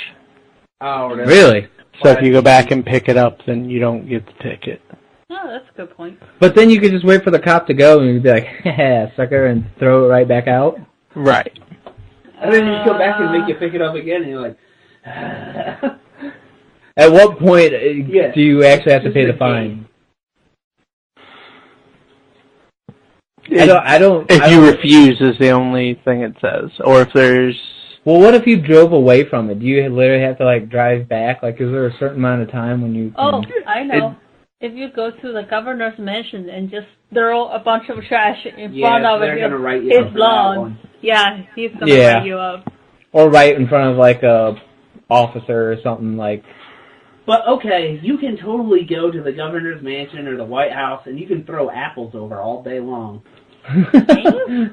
Oh, really? So if you go back and pick it up, then you don't get the ticket. Oh, that's a good point. But then you could just wait for the cop to go and you'd be like, haha, sucker, and throw it right back out? Right. And then you go back and make you pick it up again, and you're like... At what point do you actually have to pay the fine? If you refuse is the only thing it says. Or if there's... Well, what if you drove away from it? Do you literally have to, like, drive back? Like, is there a certain amount of time when you... Oh, I know. If you go to the governor's mansion and just throw a bunch of trash in Yeah, front of they're his, gonna write you up for that lawn. one. Yeah, he's gonna Yeah. write you up. Or right in front of like a officer or something like. But okay, you can totally go to the governor's mansion or the White House and you can throw apples over all day long. Have you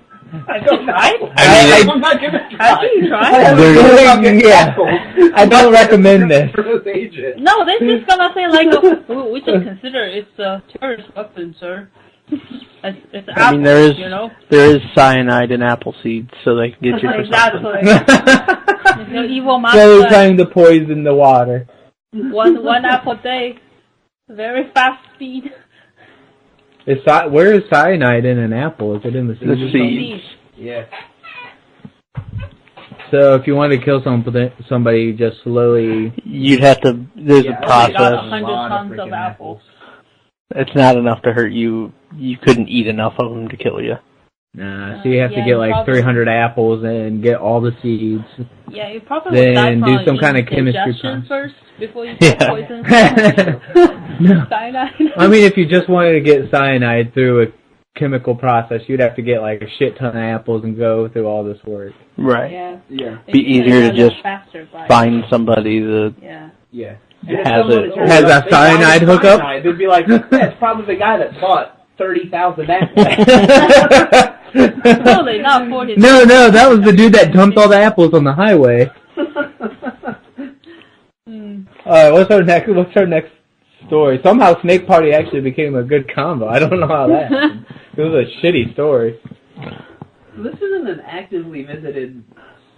tried? I'm not gonna try. Have you tried? I don't recommend this. No, they're just gonna say like, oh, we just consider it's a terrorist weapon, sir. It's I mean, there apples, is you know? there is cyanide in apple seeds, so they can get you for something. Exactly. It's no evil So they're master. trying to poison the water. One apple a day. Very fast speed. Where is cyanide in an apple? Is it in the seeds? The seeds. Yeah. So if you wanted to kill somebody, you just slowly... You'd have to. There's a Got process. 100 tons of apples. It's not enough to hurt you. You couldn't eat enough of them to kill you. Nah, so you have to Yeah, get like probably. 300 apples and get all the seeds. Yeah, you probably would die Then from do some kind of chemistry digestion process. first before you get Yeah. poisoned. No. Cyanide. I mean, if you just wanted to get cyanide through a chemical process, you'd have to get like a shit ton of apples and go through all this work. Right. Yeah. Yeah. Be easier to just faster, but find somebody that yeah. Yeah. has it. Has a cyanide hookup? They'd be like, yeah, it's probably the guy that bought 30,000 apples. Totally not 40. No, that was the dude that dumped all the apples on the highway. Alright, what's our next story? Somehow Snake Party actually became a good combo. I don't know how that happened. It was a shitty story. This isn't an actively visited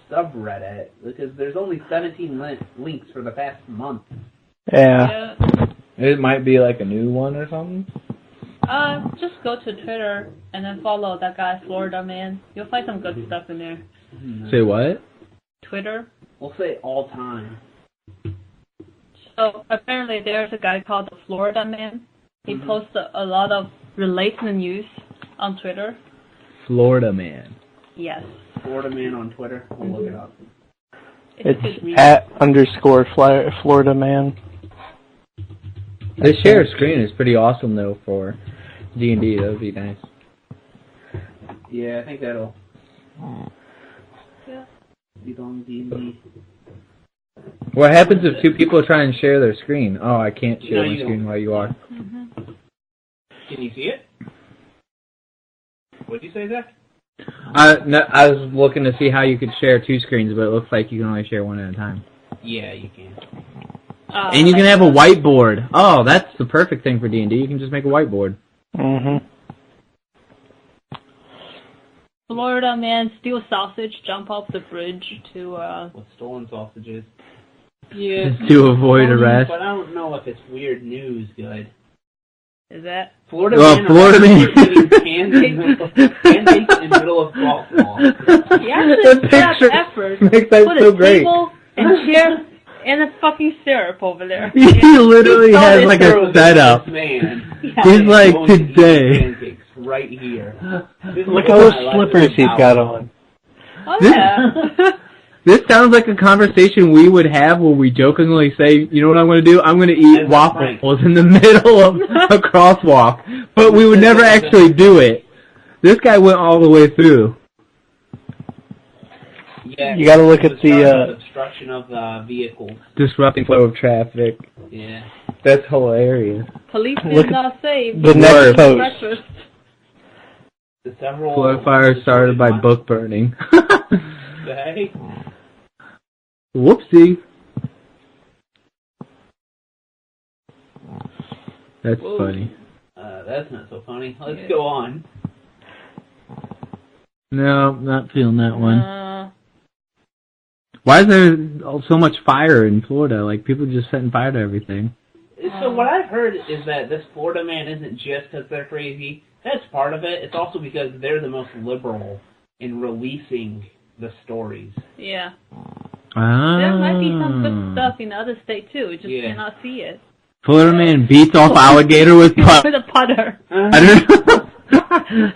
subreddit because there's only 17 links for the past month. Yeah. It might be like a new one or something. Just go to Twitter and then follow that guy, Florida Man. You'll find some good stuff in there. Say what? Twitter? We'll say all time. So apparently there's a guy called the Florida Man. He posts a lot of related news on Twitter. Florida Man. Yes. Florida Man on Twitter. We'll look it up. It's @ Florida Man. This share screen is pretty awesome though for D&D. That would be nice. Yeah, I think that'll Yeah. be on D&D. What happens if two people try and share their screen? Oh, I can't share my you screen don't. while you are. Can you see it? What did you say, Zach? No, I was looking to see how you could share two screens, but it looks like you can only share one at a time. Yeah, you can. And you can have a whiteboard. Oh, that's the perfect thing for D&D. You can just make a whiteboard. Mm-hmm. Florida Man steals sausage, jump off the bridge to With stolen sausages. yeah. To avoid arrest. But I don't know if it's weird news good. Is that Florida Well, Florida Man. eating pancakes in the middle of softball. he actually The put up picture effort, makes that put so a great. table and chair and a fucking syrup over there. He literally has like a setup. Man. He's like, Going to eat today. pancakes right here. This is Look what at those my life slippers is he's about. got on. Oh This- yeah. This sounds like a conversation we would have where we jokingly say, you know what I'm going to do? I'm going to eat As a waffles in the middle of a crosswalk. But we would never actually do it. This guy went all the way through. Yeah, You gotta look at the, obstruction of the vehicles. Disrupting flow of traffic. Yeah. That's hilarious. Police Look did not save the next post. breakfast. The several Flood fire started by book burning. Hey. Whoopsie. That's Whoa. funny. That's not so funny. Let's go on. No, not feeling that one. Why is there so much fire in Florida? Like, people just setting fire to everything. So what I've heard is that this Florida Man isn't just because they're crazy. That's part of it. It's also because they're the most liberal in releasing the stories. Yeah. Ah. There might be some good stuff in other states too. We just Yeah. cannot see it. Florida Man beats off alligator with putt. With a putter. I don't know.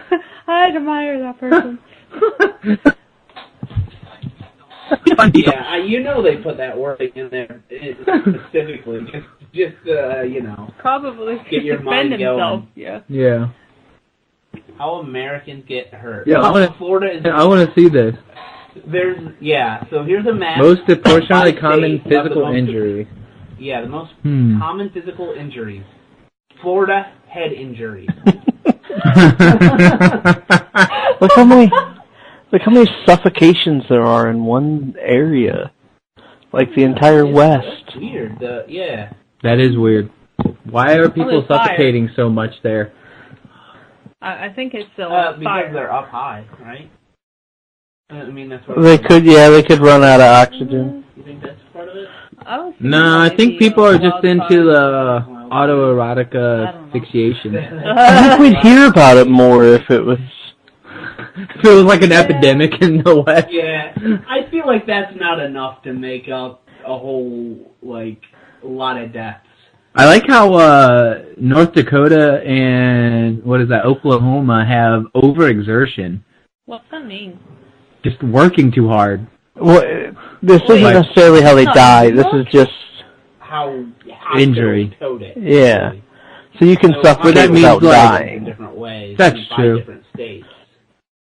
I admire that person. Yeah, you know they put that word in there specifically, just you know, Probably get your defend mind himself. going. Yeah. Yeah. How Americans get hurt. Yeah, Florida is. I want to see this. So here's a map. Most disproportionately by common state of the physical most- injury. Yeah, the most common physical injuries. Florida, head injuries. Look how many suffocations there are in one area. Like the entire West. That's weird. Yeah. That is weird. Why are people Only fire. suffocating so much there? I think it's Because fire. they're up high, right? I mean, that's what They could run out of oxygen. You think that's part of it? No, I think people are just into the autoerotic asphyxiation. I think we'd hear about it more if it was... If it was like an epidemic in the West. Yeah, I feel like that's not enough to make up a whole, a lot of deaths. I like how North Dakota and, Oklahoma have overexertion. What's that mean? Just working too hard. Well, this isn't necessarily how they die. This is just... How injury. Yeah. So you can suffer that without means, dying. In different ways. That's by true. different states.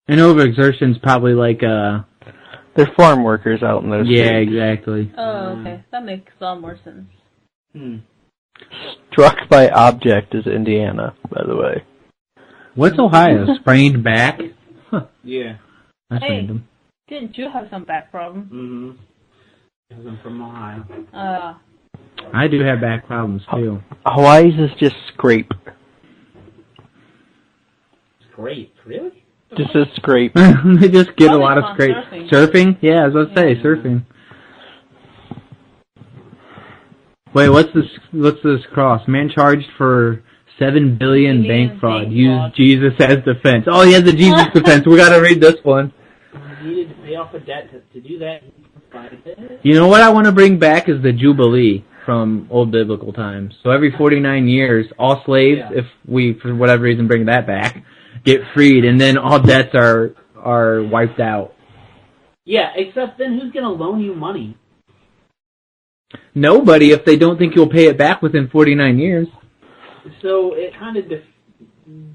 And overexertion's probably like They're farm workers out in those yeah, states. exactly. Oh, okay. That makes a lot more sense. Struck by object is Indiana, by the way. What's Ohio? Sprained back? Huh. Yeah. That's Hey. random. Didn't you have some back problems? Mm-hmm. Because I'm from Ohio. I do have back problems too. Hawaii's is just scrape. Scrape? Really? Just a scrape. They just get a Probably lot of on scrape. surfing. Yeah, I was about to say surfing. Wait, what's this cross? Man charged for $7 billion bank fraud. Used Jesus as defense. Oh, he has a Jesus defense. We gotta read this one. He needed to pay off a debt to do that. You know what I want to bring back is the Jubilee from old biblical times. So every 49 years, all slaves, if we, for whatever reason, bring that back, get freed, and then all debts are wiped out. Yeah, except then who's going to loan you money? Nobody, if they don't think you'll pay it back within 49 years. So it kind of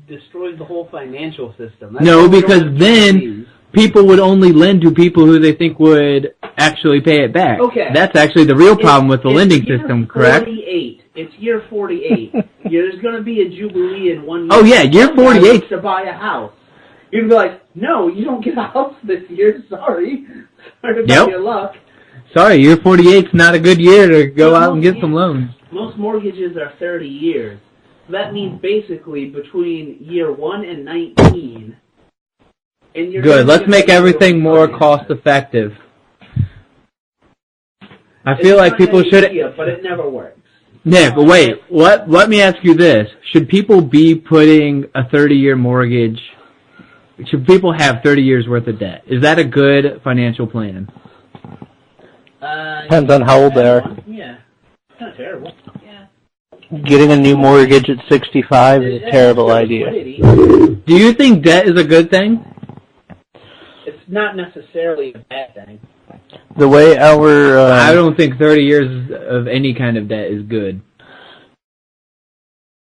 destroys the whole financial system. That's No, why we because don't have then Jubilees. people would only lend to people who they think would actually pay it back. Okay. That's actually the real problem with the lending system, correct? 48. It's year 48. There's going to be a Jubilee in 1 year. Oh, yeah, year Some guy 48. wants to buy a house. You're going to be like, no, you don't get a house this year. Sorry. Sorry about your luck. Sorry, year 48's not a good year to go out and get some loans. Most mortgages are 30 years. So that means basically between year 1 and 19. And you're Good, gonna let's get make zero everything more money. cost effective. I It's feel like not people an should... idea, but it never works. Yeah, but wait, let me ask you this. Should people be putting a 30-year mortgage... Should people have 30 years worth of debt? Is that a good financial plan? Depends on how old they are. Yeah. It's not terrible. Yeah. Getting a new mortgage at 65 is a terrible idea. Do you think debt is a good thing? It's not necessarily a bad thing. The way our... I don't think 30 years of any kind of debt is good.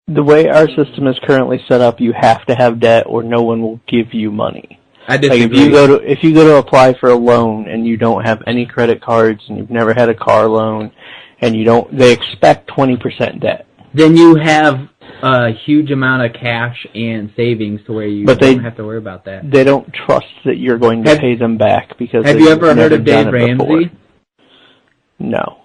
The way our system is currently set up, you have to have debt or no one will give you money. I disagree. Like if you go to apply for a loan and you don't have any credit cards and you've never had a car loan and they expect 20% debt. Then you have a huge amount of cash and savings to where you don't have to worry about that. They don't trust that you're going to pay them back because have you ever heard of Dave Ramsey? No.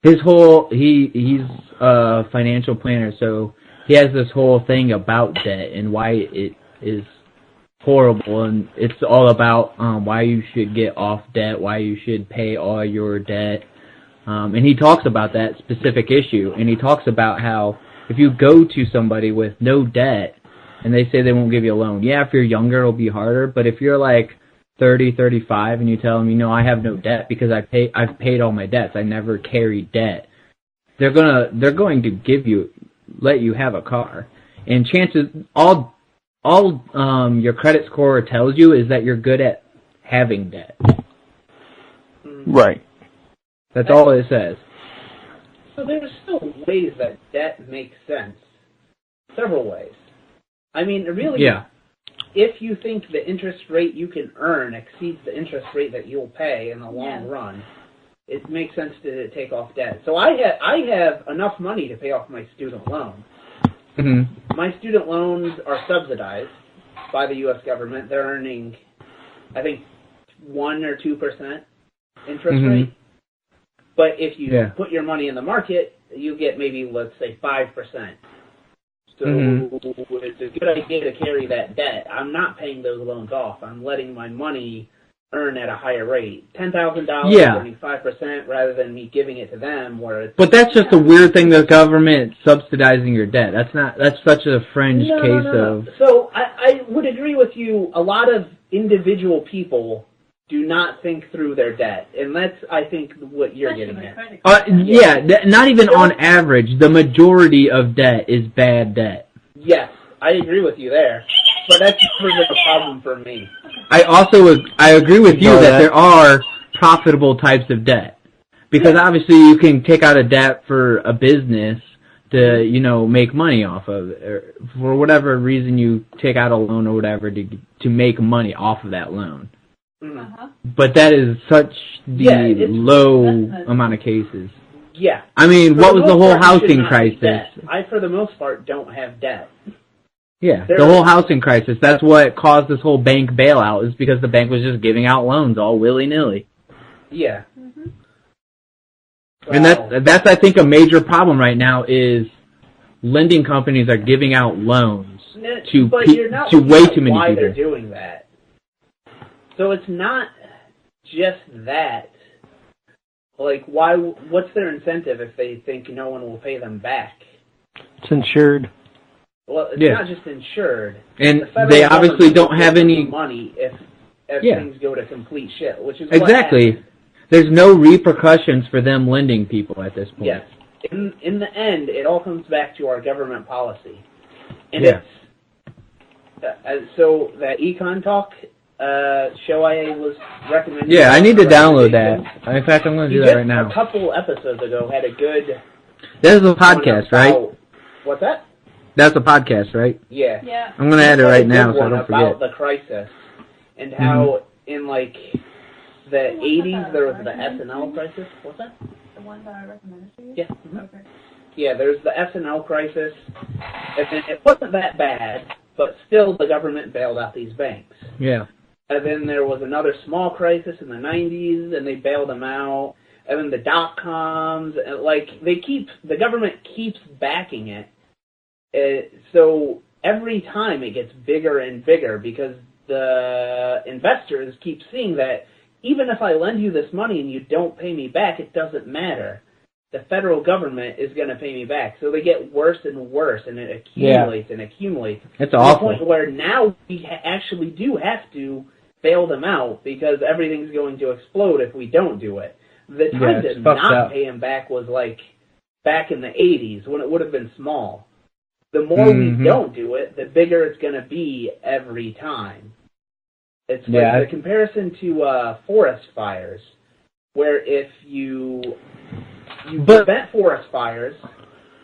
His whole he's a financial planner, so he has this whole thing about debt and why it is horrible, and it's all about why you should get off debt, why you should pay all your debt, and he talks about that specific issue, and he talks about how if you go to somebody with no debt and they say they won't give you a loan, yeah, if you're younger it'll be harder, but if you're like 30, 35 and you tell them, I have no debt because I've paid all my debts, I never carried debt, they're going to let you have a car, and chances all your credit score tells you is that you're good at having debt. Right. That's all it says. So there's still ways that debt makes sense. Several ways. I mean, really... Yeah. if you think the interest rate you can earn exceeds the interest rate that you'll pay in the long run, it makes sense to take off debt. So I have enough money to pay off my student loan. Mm-hmm. My student loans are subsidized by the U.S. government. They're earning, I think, 1 or 2% interest rate. But if you put your money in the market, you get maybe, let's say, 5%. So it's a good idea to carry that debt. I'm not paying those loans off. I'm letting my money earn at a higher rate. $10,000 earning 5% rather than me giving it to them. But that's just a weird thing, the government subsidizing your debt. That's such a fringe case of... So I would agree with you. A lot of individual people do not think through their debt. And that's, I think, what you're getting at. Not even on average. The majority of debt is bad debt. Yes, I agree with you there. But that's a problem for me. I agree with you that there are profitable types of debt. Because obviously you can take out a debt for a business to, make money off of it. Or for whatever reason you take out a loan or whatever to make money off of that loan. But that is such low amount of cases. Yeah. I mean, what was the whole housing crisis? I, for the most part, don't have debt. Yeah, the whole housing crisis. That's what caused this whole bank bailout, is because the bank was just giving out loans all willy-nilly. Yeah. And that's I think a major problem right now is lending companies are giving out loans to way too many people. Why they're doing that? So it's not just that. Like, what's their incentive if they think no one will pay them back? It's insured. Well, it's not just insured. And they obviously don't have any money if things go to complete shit, which is exactly. There's no repercussions for them lending people at this point. Yes. In the end, it all comes back to our government policy. And it's so that Econ Talk show I was recommending. Yeah, I need to download that. In fact, I'm going to do that right now. A couple episodes ago had a good... That is a podcast, right? What's that? That's a podcast, right? Yeah. I'm going to add it right now so I don't forget. About the crisis and how in like the 80s there was the S&L crisis. What's that? The one that I recommended to you? Yeah. Okay. Yeah, there's the S&L crisis. And it wasn't that bad, but still the government bailed out these banks. Yeah. And then there was another small crisis in the 90s, and they bailed them out. And then the dot-coms, and the government keeps backing it. So every time it gets bigger and bigger because the investors keep seeing that even if I lend you this money and you don't pay me back, it doesn't matter. The federal government is going to pay me back. So they get worse and worse, and it accumulates and accumulates. It's awful. To the point where now we actually do have to bail them out because everything's going to explode if we don't do it. The time to not pay them back was like back in the 80s when it would have been small. The more we don't do it, the bigger it's going to be every time. It's like the comparison to forest fires, where if you prevent forest fires,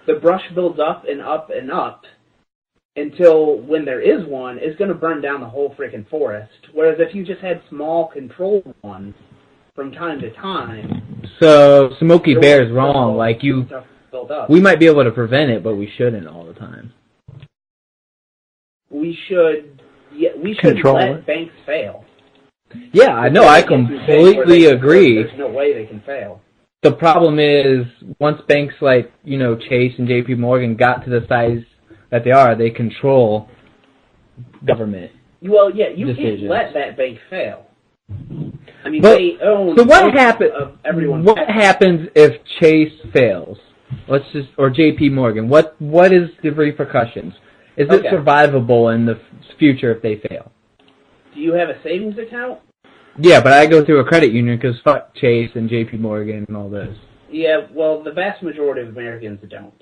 the brush builds up and up and up until when there is one, it's going to burn down the whole freaking forest. Whereas if you just had small controlled ones from time to time... So Smokey Bear is wrong. We might be able to prevent it, but we shouldn't all the time. We should let banks fail. Yeah, I know. I completely agree. There's no way they can fail. The problem is, once banks like, Chase and JP Morgan got to the size that they are, they control government. Well, yeah, you can't let that bank fail. I mean, they own of everyone. What happens if Chase fails? Or JP Morgan. What is the repercussions? Is it survivable in the future if they fail? Do you have a savings account? Yeah, but I go through a credit union because fuck Chase and JP Morgan and all those. Yeah, well, the vast majority of Americans don't.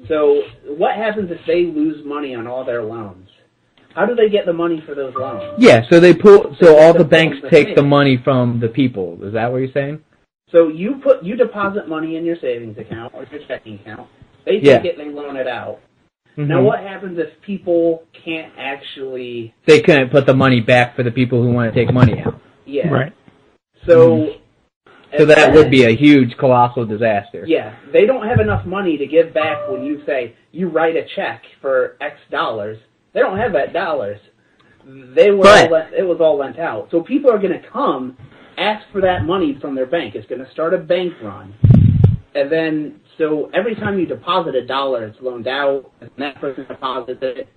So what happens if they lose money on all their loans? How do they get the money for those loans? Yeah, so all the banks take the money from the people. Is that what you're saying? So you deposit money in your savings account or your checking account. They take it and they loan it out. Mm-hmm. Now, what happens if people can't actually... They couldn't put the money back for the people who want to take money out. Yeah. Right. So... So that would be a huge, colossal disaster. Yeah. They don't have enough money to give back when you say, you write a check for X dollars. They don't have that dollars. It was all lent out. So people are going to come, ask for that money from their bank. It's going to start a bank run. And then, so every time you deposit $1, it's loaned out, and that person deposits it,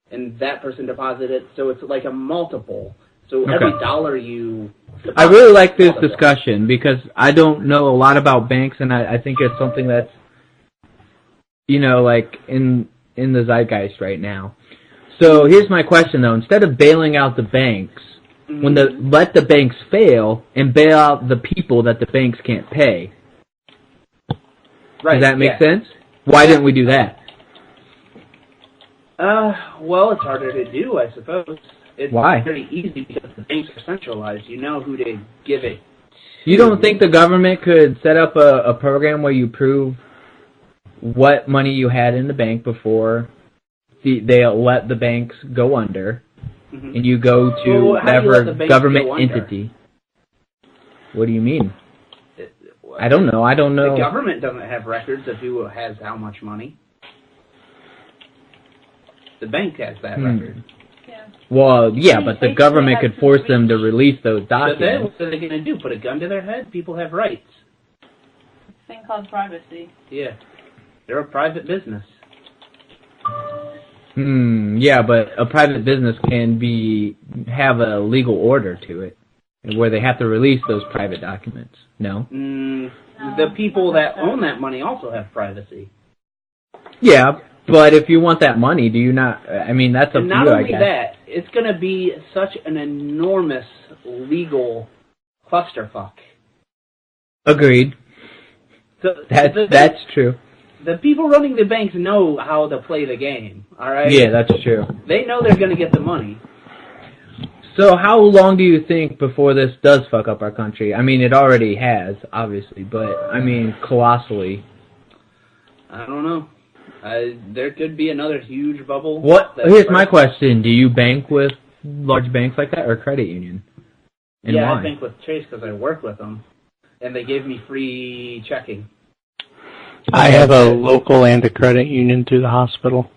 and that person deposits it. So it's like a multiple. So every dollar you deposit, I really like this discussion because I don't know a lot about banks, and I think it's something that's, like in the zeitgeist right now. So here's my question, though. Instead of bailing out the banks, let the banks fail and bail out the people that the banks can't pay. Right, does that make sense? Why didn't we do that? Well, it's harder to do, I suppose. It's Why? very easy because the banks are centralized. You know who to give it. You don't think the government could set up a program where you prove what money you had in the bank before they let the banks go under, and you go to whatever government entity? What do you mean? I don't know. The government doesn't have records of who has how much money. The bank has that record. Yeah. Well, yeah, but the government could force them to release those documents. So then, what are they going to do? Put a gun to their head? People have rights. Thing called privacy. Yeah. They're a private business. Yeah, but a private business can have a legal order to it, where they have to release those private documents. No? The people that own that money also have privacy. Yeah, but if you want that money, do you not? I mean, that's up to you, I guess. Not only that, it's going to be such an enormous legal clusterfuck. Agreed. So that's true. The people running the banks know how to play the game, all right? Yeah, that's true. They know they're going to get the money. So how long do you think before this does fuck up our country? I mean, it already has, obviously, but, I mean, colossally. I don't know. There could be another huge bubble. Here's my question. Do you bank with large banks like that or credit union? And yeah, why? I bank with Chase because I work with them, and they gave me free checking. I have a local and a credit union through the hospital.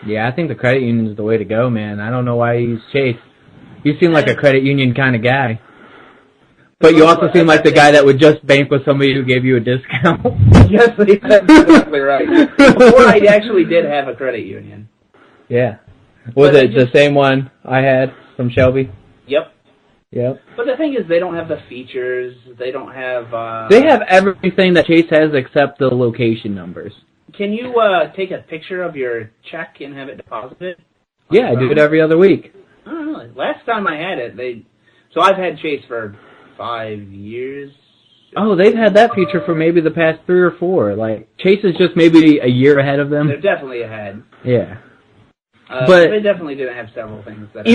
Yeah, I think the credit union is the way to go, man. I don't know why you use Chase. You seem like a credit union kind of guy. But you also seem like the guy that would just bank with somebody who gave you a discount. Yes, that's exactly right. Before I actually did have a credit union. Yeah. Was it the same one I had from Shelby? Yep. Yep. But the thing is, they don't have the features. They don't have... They have everything that Chase has except the location numbers. Can you take a picture of your check and have it deposited? Yeah, I do it every other week. Oh, really? Last time I had it, So I've had Chase for 5 years. Oh, they've had that feature for maybe the past 3 or 4. Like, Chase is just maybe a year ahead of them. They're definitely ahead. Yeah. But they definitely didn't have several things. That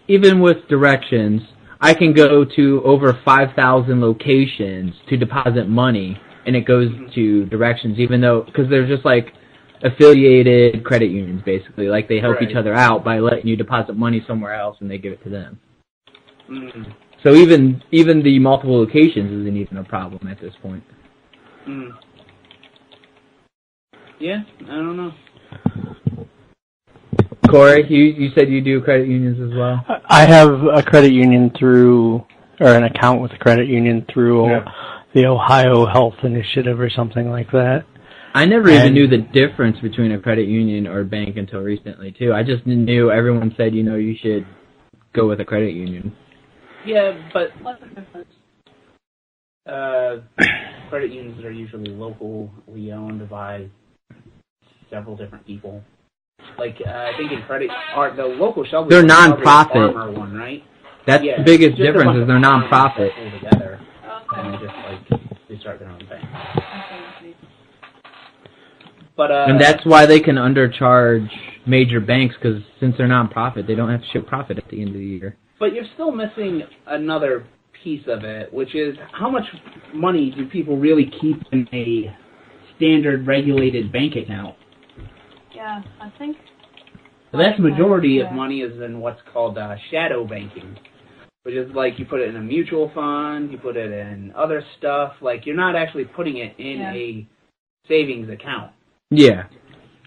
Even with directions, I can go to over 5,000 locations to deposit money, and it goes to directions, even though, because they're just like affiliated credit unions, basically. Like, they help each other out by letting you deposit money somewhere else, and they give it to them. Mm. So even the multiple locations isn't even a problem at this point. Mm. Yeah, I don't know. Corey, you said you do credit unions as well? I have a credit union or an account with a credit union through the Ohio Health Initiative or something like that. I never even knew the difference between a credit union or a bank until recently, too. I just knew everyone said, you should go with a credit union. Yeah, but What's the difference? Credit unions are usually locally owned by several different people. Like, I think in the local Shelby, they're non-profit. Farmer one, right? That's the biggest difference is they're non-profit. Together, and they start their own thing. But and that's why they can undercharge major banks, because since they're non-profit, they don't have to show profit at the end of the year. But you're still missing another piece of it, which is how much money do people really keep in a standard regulated bank account? Yeah, I think. The vast majority of money is in what's called shadow banking, which is like you put it in a mutual fund, you put it in other stuff. Like you're not actually putting it in a savings account. Yeah.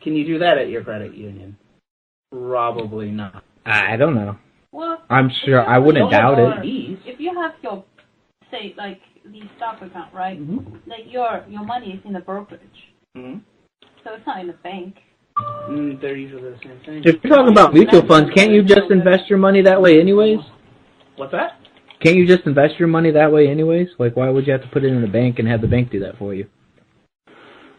Can you do that at your credit union? Probably not. I don't know. Well, I'm sure. I wouldn't doubt it. If you have your, say, like the stock account, right? Like your money is in a brokerage, so it's not in a bank. They're usually the same thing. If you're talking about mutual funds, can't you just invest your money that way anyways? What's that? Can't you just invest your money that way anyways? Like, why would you have to put it in a bank and have the bank do that for you?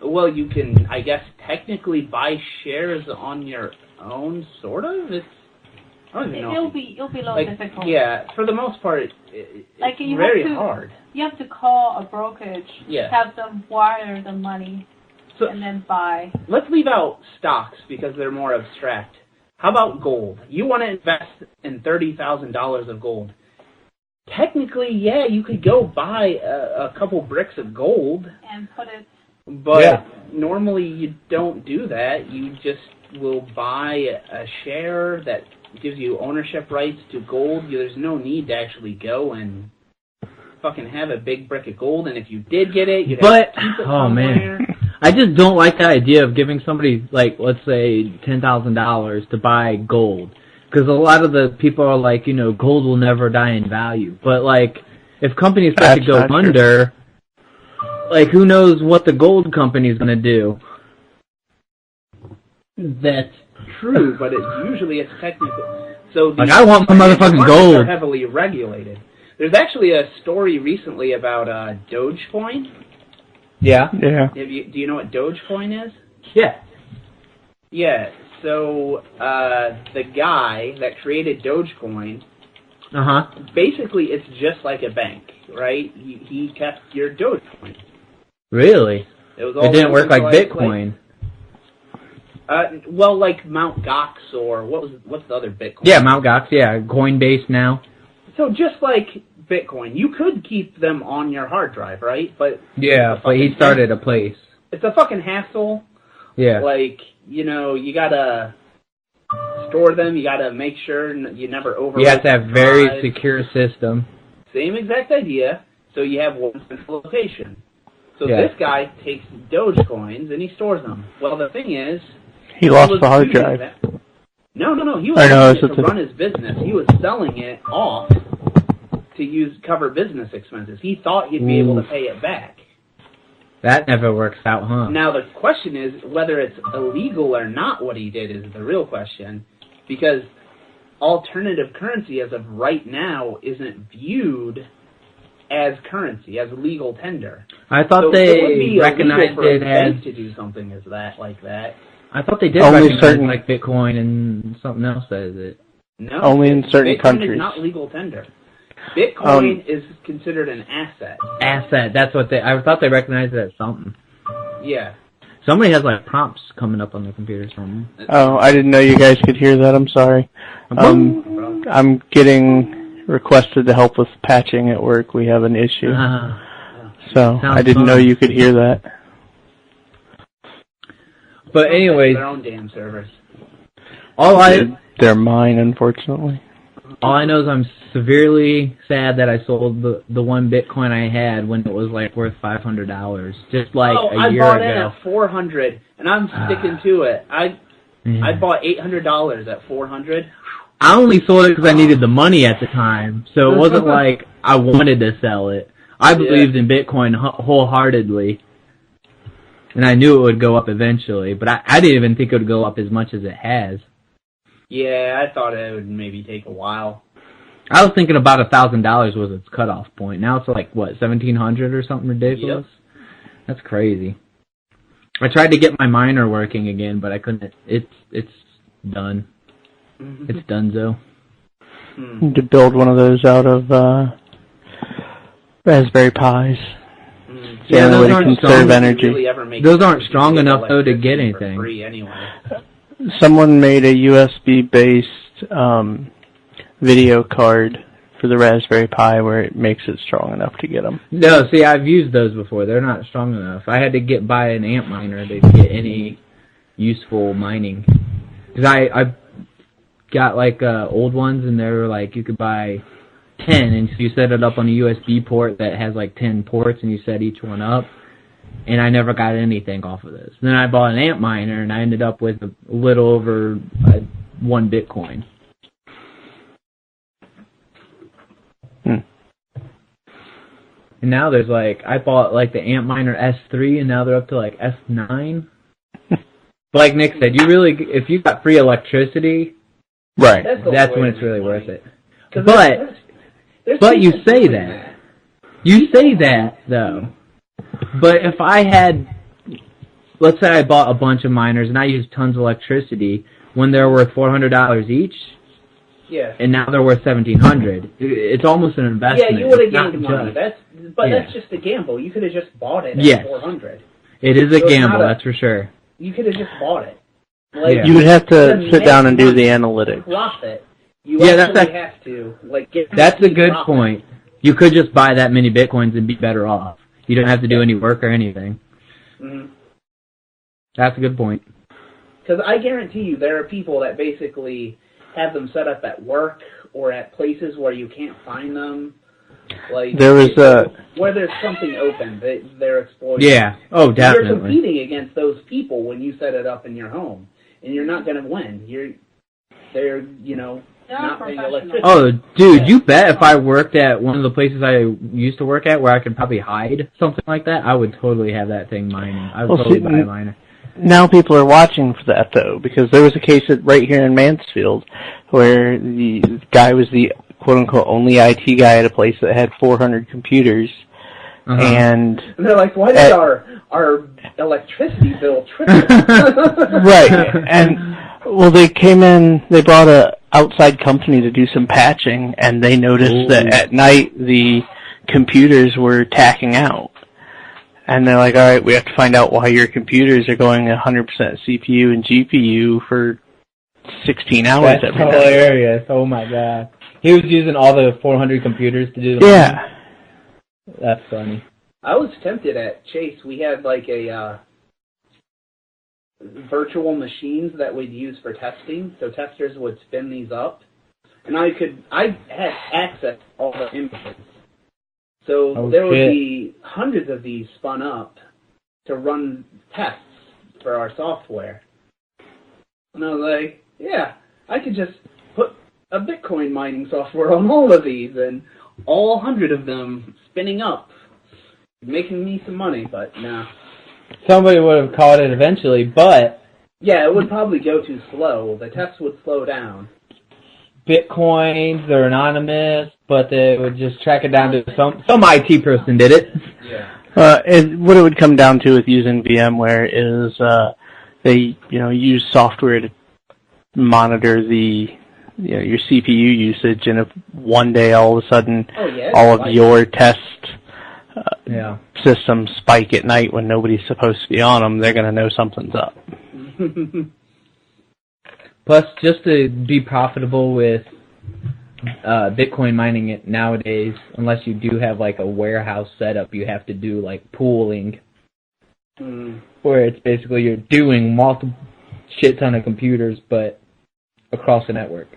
Well, you can, I guess, technically buy shares on your own, sort of. I don't even know. It'll be a little difficult. Yeah, for the most part, it's very hard. You have to call a brokerage, Yeah. have them wire the money, and then buy. Let's leave out stocks because they're more abstract. How about gold? You want to invest in $30,000 of gold. Technically, yeah, you could go buy a couple bricks of gold. And put it... But normally you don't do that. You just will buy a share that gives you ownership rights to gold. There's no need to actually go and fucking have a big brick of gold. And if you did get it, you'd have to keep it somewhere. Man. I just don't like the idea of giving somebody, like, let's say, $10,000 to buy gold. Because a lot of the people are like, gold will never die in value. But, like, if companies start to go under, like, who knows what the gold company is going to do? That's true, but it's technical. So like, I want my motherfucking gold. Are heavily regulated. There's actually a story recently about Dogecoin. Yeah. Do you know what Dogecoin is? Yeah. Yeah. So the guy that created Dogecoin, basically it's just like a bank, right? He kept your Dogecoin. Really? It didn't work like Bitcoin. Well, like Mt. Gox or what's the other Bitcoin? Yeah, Mt. Gox. Yeah, Coinbase now. So just like Bitcoin, you could keep them on your hard drive, right? But he started a place. It's a fucking hassle. Yeah. Like, you gotta store them. You gotta make sure you never overwrite. You have to have very secure system. Same exact idea. So you have one central location. So this guy takes Dogecoins and he stores them. Well, the thing is, he lost the hard drive. No. He was using it to run his business. He was selling it off to cover business expenses. He thought he'd be able to pay it back. That never works out, huh? Now the question is whether it's illegal or not. What he did is the real question, because alternative currency as of right now isn't viewed as currency, as legal tender. I thought they recognized it as to do something like that. I thought they did recognize like Bitcoin and something else as it. No, only in certain Bitcoin countries. Is not legal tender. Bitcoin is considered an asset. Asset. That's what I thought they recognized it as something. Yeah. Somebody has like prompts coming up on their computer somewhere. Oh, I didn't know you guys could hear that. I'm sorry. I'm getting requested to help with patching at work. We have an issue. So I didn't know you could hear that. But anyways, their own damn servers. They're mine, unfortunately. All I know is I'm severely sad that I sold the one Bitcoin I had when it was like worth $500, just like a year ago. I bought in at $400, and I'm sticking to it. I bought $800 at $400. I only sold it because I needed the money at the time, so it wasn't like I wanted to sell it. I believed in Bitcoin wholeheartedly, and I knew it would go up eventually, but I didn't even think it would go up as much as it has. Yeah, I thought it would maybe take a while. I was thinking about $1,000 was its cutoff point. Now it's like, what, $1,700 or something ridiculous? Yep. That's crazy. I tried to get my miner working again, but I couldn't. It's done. It's donezo. To build one of those out of Raspberry Pis. Yeah, those aren't strong. Energy. Those aren't strong enough though to get anything. Free anyway. Someone made a USB-based video card for the Raspberry Pi where it makes it strong enough to get them. No, see, I've used those before. They're not strong enough. I had to buy an amp miner to get any useful mining. Because I got like old ones, and they were like you could buy 10, and so you set it up on a USB port that has like 10 ports, and you set each one up. And I never got anything off of this. And then I bought an amp miner, and I ended up with a little over 1 Bitcoin. And now there's like, I bought like the amp miner S3, and now they're up to like S9. But like Nick said, you really, if you got free electricity, right, that's when it's really worth it. But you say that. You say that, though. But if I had, let's say I bought a bunch of miners and I used tons of electricity when they're worth $400 each, yeah, and now they're worth $1,700, it's almost an investment. Yeah, you would have gained money. That's just a gamble. You could have just bought it at $400. It is a gamble, that's for sure. You could have just bought it. Like, you would have to sit down and do the analytics. Profit. You actually have to get. That's a good point. You could just buy that many Bitcoins and be better off. You don't have to do any work or anything. Mm-hmm. That's a good point. Because I guarantee you there are people that basically have them set up at work or at places where you can't find them. Like there was where there's something open, they're exploiting. Yeah. Oh, definitely. You're competing against those people when you set it up in your home, and you're not going to win. They're not paying electricity. Oh, dude, you bet if I worked at one of the places I used to work at where I could probably hide something like that, I would totally have that thing mining. I would totally buy a miner. Now people are watching for that, though, because there was a case right here in Mansfield where the guy was the quote-unquote only IT guy at a place that had 400 computers. And they're like, why did our electricity bill triple? Right. And, well, they came in, they brought a outside company to do some patching, and they noticed that at night the computers were tacking out. And they're like, all right, we have to find out why your computers are going 100% CPU and GPU for 16 hours every night. That's hilarious. Oh, my God. He was using all the 400 computers to do the mining? That's funny. I was tempted at Chase. We had like a virtual machines that we'd use for testing, so testers would spin these up, and I had access to all the images. So there would be hundreds of these spun up to run tests for our software. And I was like, yeah, I could just put a Bitcoin mining software on all of these, and all 100 of them spinning up, making me some money, but nah. Somebody would have caught it eventually, but... Yeah, it would probably go too slow. The tests would slow down. Bitcoins, they're anonymous, but they would just track it down to some IT person did it. Yeah. And what it would come down to with using VMware is they use software to monitor the your CPU usage, and if one day all of a sudden all of your test systems spike at night when nobody's supposed to be on them, they're going to know something's up. Plus, just to be profitable with Bitcoin mining it nowadays, unless you do have like a warehouse setup, you have to do like pooling, where it's basically you're doing multiple shit ton of computers, but across the network.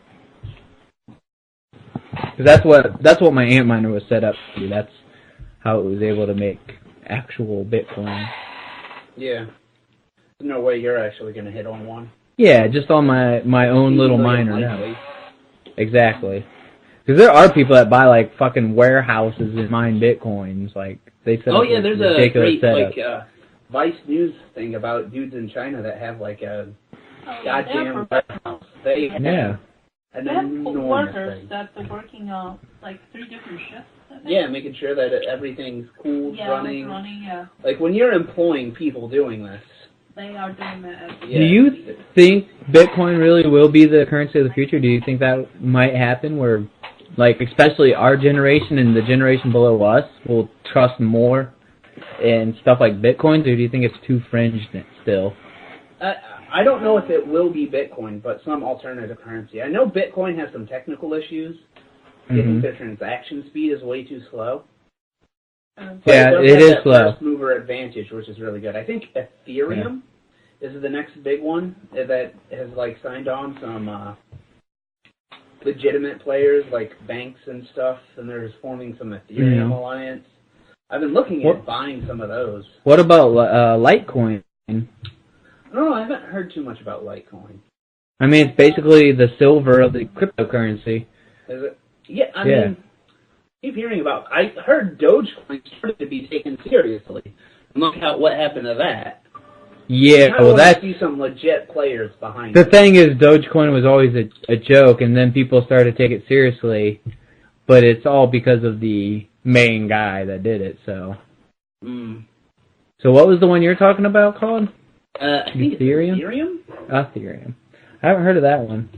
Because that's what my amp miner was set up to do. That's how it was able to make actual Bitcoin. Yeah. There's no way you're actually going to hit on one. Yeah, just on my own little miner now. Exactly. Because there are people that buy like fucking warehouses and mine Bitcoins. Like they set up there's a great Vice News thing about dudes in China that have like a goddamn warehouse. They have workers that are working on like 3 different shifts. Yeah, making sure that everything's cool, running. Yeah. Like when you're employing people doing this, they are doing that. Do you think Bitcoin really will be the currency of the future? Do you think that might happen where, like, especially our generation and the generation below us will trust more in stuff like Bitcoins, or do you think it's too fringe still? I don't know if it will be Bitcoin, but some alternative currency. I know Bitcoin has some technical issues. I think their transaction speed is way too slow. Yeah, it is slow. First mover advantage, which is really good. I think Ethereum is the next big one that has like signed on some legitimate players like banks and stuff, and they're just forming some Ethereum alliance. I've been looking at buying some of those. What about Litecoin? No, I haven't heard too much about Litecoin. I mean, it's basically the silver of the cryptocurrency. Is it? Yeah, I mean, keep hearing about. I heard Dogecoin started to be taken seriously, and look what happened to that. Yeah, I want to see some legit players behind it. it. The thing is, Dogecoin was always a joke, and then people started to take it seriously, but it's all because of the main guy that did it, so. So what was the one you're talking about called? I think Ethereum? Ethereum? I haven't heard of that one.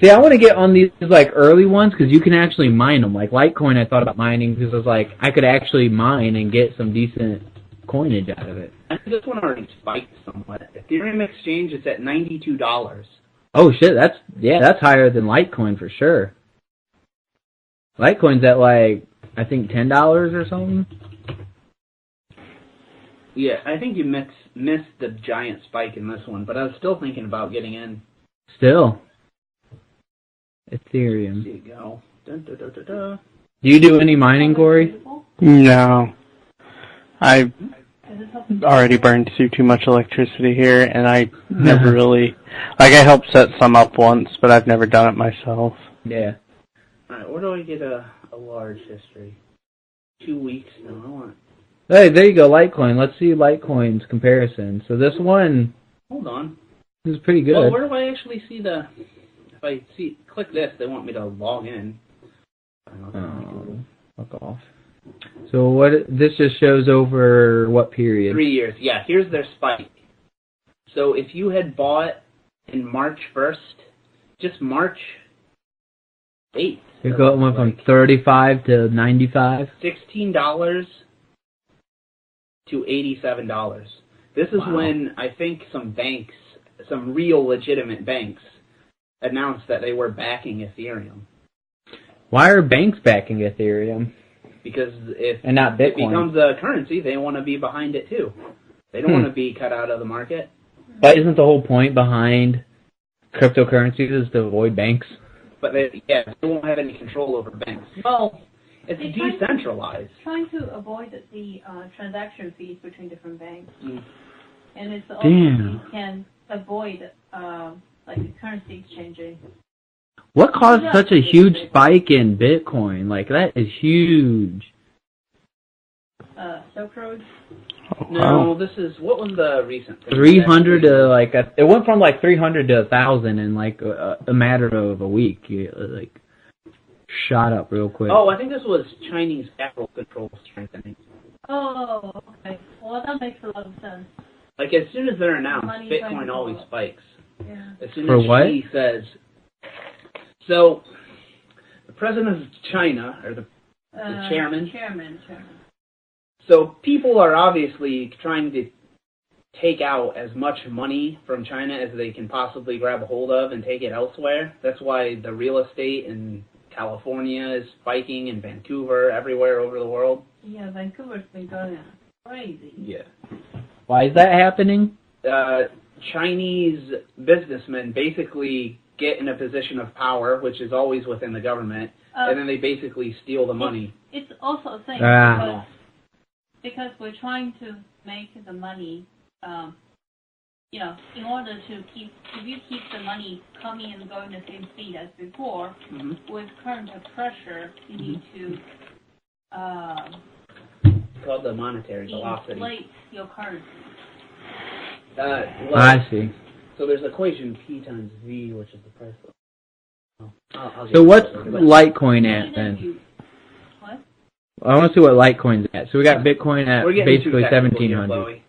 See, I want to get on these like early ones because you can actually mine them. Like Litecoin, I thought about mining because I was like, I could actually mine and get some decent coinage out of it. I think this one already spiked somewhat. Ethereum Exchange is at $92. Oh shit, that's higher than Litecoin for sure. Litecoin's at like, I think $10 or something. Yeah, I think you missed the giant spike in this one, but I was still thinking about getting in. Still. Ethereum. There you go. Dun, dun, dun, dun, dun. Do you do any mining, Corey? No. I've already burned through too much electricity here, and I never really... Like, I helped set some up once, but I've never done it myself. Yeah. Alright, where do I get a large history? 2 weeks? No, I want... Hey, there you go, Litecoin. Let's see Litecoin's comparison. So this one... Hold on. This is pretty good. Well, where do I actually see the... If I click this, they want me to log in. Oh, fuck off. So what? This just shows over what period? 3 years. Yeah, here's their spike. So if you had bought in March 1st, just March 8th. It went from 35 to 95. $16 to $87. This is when I think some banks, some real legitimate banks, announced that they were backing Ethereum. Why are banks backing Ethereum? Because if and not Bitcoin. It becomes a currency, they want to be behind it too. They don't want to be cut out of the market. But isn't the whole point behind cryptocurrencies is to avoid banks? But they won't have any control over banks. Well, it's decentralized. Trying to avoid the transaction fees between different banks. And it's also you can avoid like the currency exchanging. What caused such a huge spike in Bitcoin? Like, that is huge. Silk Road? No, this is, what was the recent thing? 300 to, like, it went from, like, 300 to 1,000 in, like, a matter of a week. It, like, shot up real quick. Oh, I think this was Chinese capital control strengthening. Oh, okay. Well, that makes a lot of sense. Like, as soon as they're announced, Bitcoin always spikes. Yeah. As soon as he says... So, the president of China, or the chairman... Chairman. So, people are obviously trying to take out as much money from China as they can possibly grab a hold of and take it elsewhere. That's why the real estate in California is spiking, in Vancouver, everywhere over the world. Yeah, Vancouver's been going crazy. Yeah. Why is that happening? Chinese businessmen basically get in a position of power, which is always within the government, and then they basically steal the money. It's also a thing because we're trying to make the money, in order to keep, if you keep the money coming and going the same speed as before, with current pressure, you need to it's called the monetary velocity. Inflate your currency. I see. So there's equation P times V, which is the price. So what's Litecoin at then? What? I want to see what Litecoin's at. So we got Bitcoin at basically 1,700.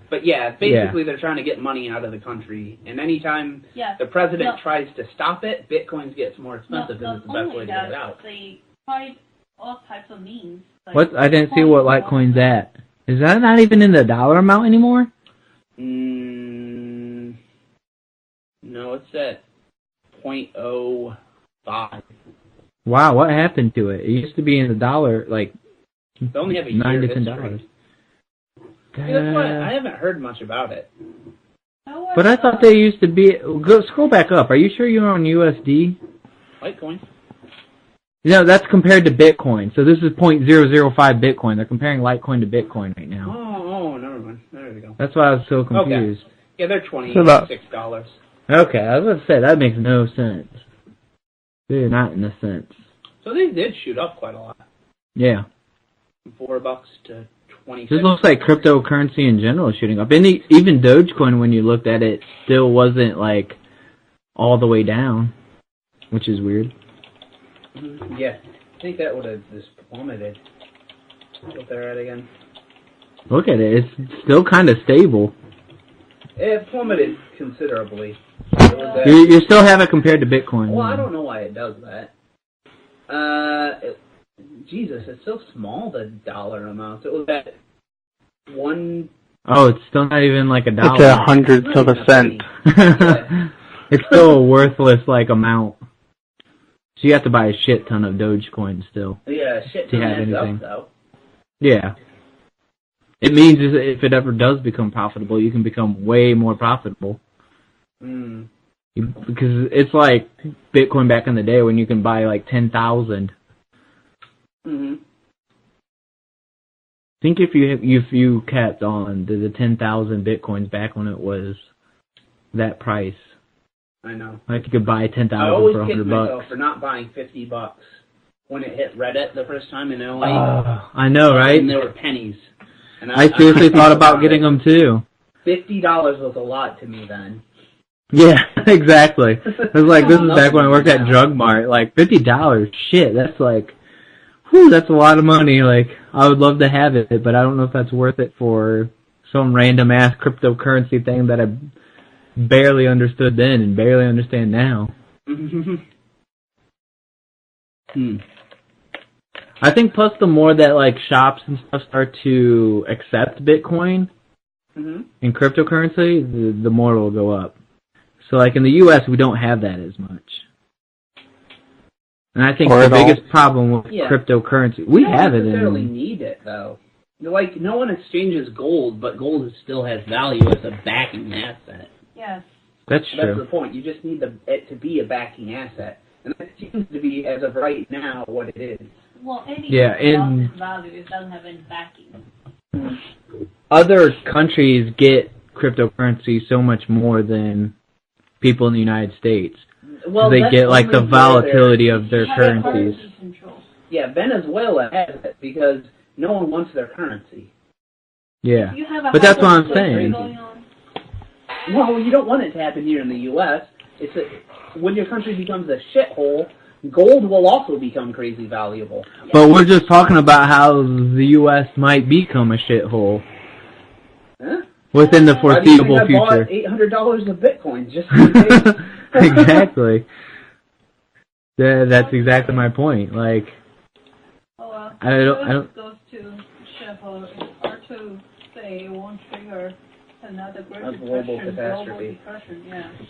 But yeah, basically they're trying to get money out of the country, and anytime the president tries to stop it, Bitcoin gets more expensive because it's the best way to get it out. They tried all types of means. Like what? I didn't see what Litecoin's at. Is that not even in the dollar amount anymore? No, it's at 0.05. Wow, what happened to it? It used to be in the dollar, like they only have a $9 year to $10. See, that's why I haven't heard much about it. But I thought they used to be... Scroll back up. Are you sure you're on USD? Litecoin. No, that's compared to Bitcoin. So this is 0.005 Bitcoin. They're comparing Litecoin to Bitcoin right now. Oh, never mind. There we go. That's why I was so confused. Okay. Yeah, they're $26. Okay, I was about to say, that makes no sense. They're not in a sense. So they did shoot up quite a lot. Yeah. From $4 to $26. This looks like cryptocurrency in general is shooting up. And even Dogecoin, when you looked at it, still wasn't, like, all the way down, which is weird. Yeah, I think that would have just plummeted. What they're at again? Look at it. It's still kind of stable. It plummeted considerably. You still have it compared to Bitcoin. Well, I don't know why it does that. Jesus, it's so small, the dollar amount. It was at one... Oh, it's still not even like $1. It's a hundredth of a cent. It's still a worthless, like, amount. So you have to buy a shit ton of Dogecoin still. Yeah, shit ton adds up, though. Yeah. It means if it ever does become profitable, you can become way more profitable. Mm. Because it's like Bitcoin back in the day when you can buy like 10,000. Mm-hmm. Think if you kept on to the 10,000 Bitcoins back when it was that price. I know. Like you could buy 10,000 for $100. I always kick myself for not buying $50 when it hit Reddit the first time in LA. I know, right? And there were pennies. And I seriously thought about getting them too. $50 was a lot to me then. Yeah, exactly. It was like, this is back when I worked at Drug Mart. Like, $50, shit, that's like, whew, that's a lot of money. Like, I would love to have it, but I don't know if that's worth it for some random ass cryptocurrency thing that I barely understood then and barely understand now. I think plus the more that like shops and stuff start to accept Bitcoin and cryptocurrency, the more it will go up. So like in the U.S. we don't have that as much. And I think the biggest problem with cryptocurrency, we have it in... You don't necessarily need it though. Like no one exchanges gold, but gold still has value as a backing asset. Yes. That's true. That's the point. You just need it to be a backing asset. And that seems to be, as of right now, what it is. Well, anything else value, it doesn't have any backing. Other countries get cryptocurrency so much more than people in the United States. Well, they get like the volatility of their currencies. Yeah, Venezuela has it because no one wants their currency. Yeah, but that's what I'm saying. Well, you don't want it to happen here in the U.S. When your country becomes a shithole, gold will also become crazy valuable. But we're just talking about how the U.S. might become a shithole within the foreseeable future. I bought $800 of Bitcoin just in case. Exactly. That's exactly my point. Like, I don't. Goes to shithole. It's hard to say it won't trigger another great global catastrophe.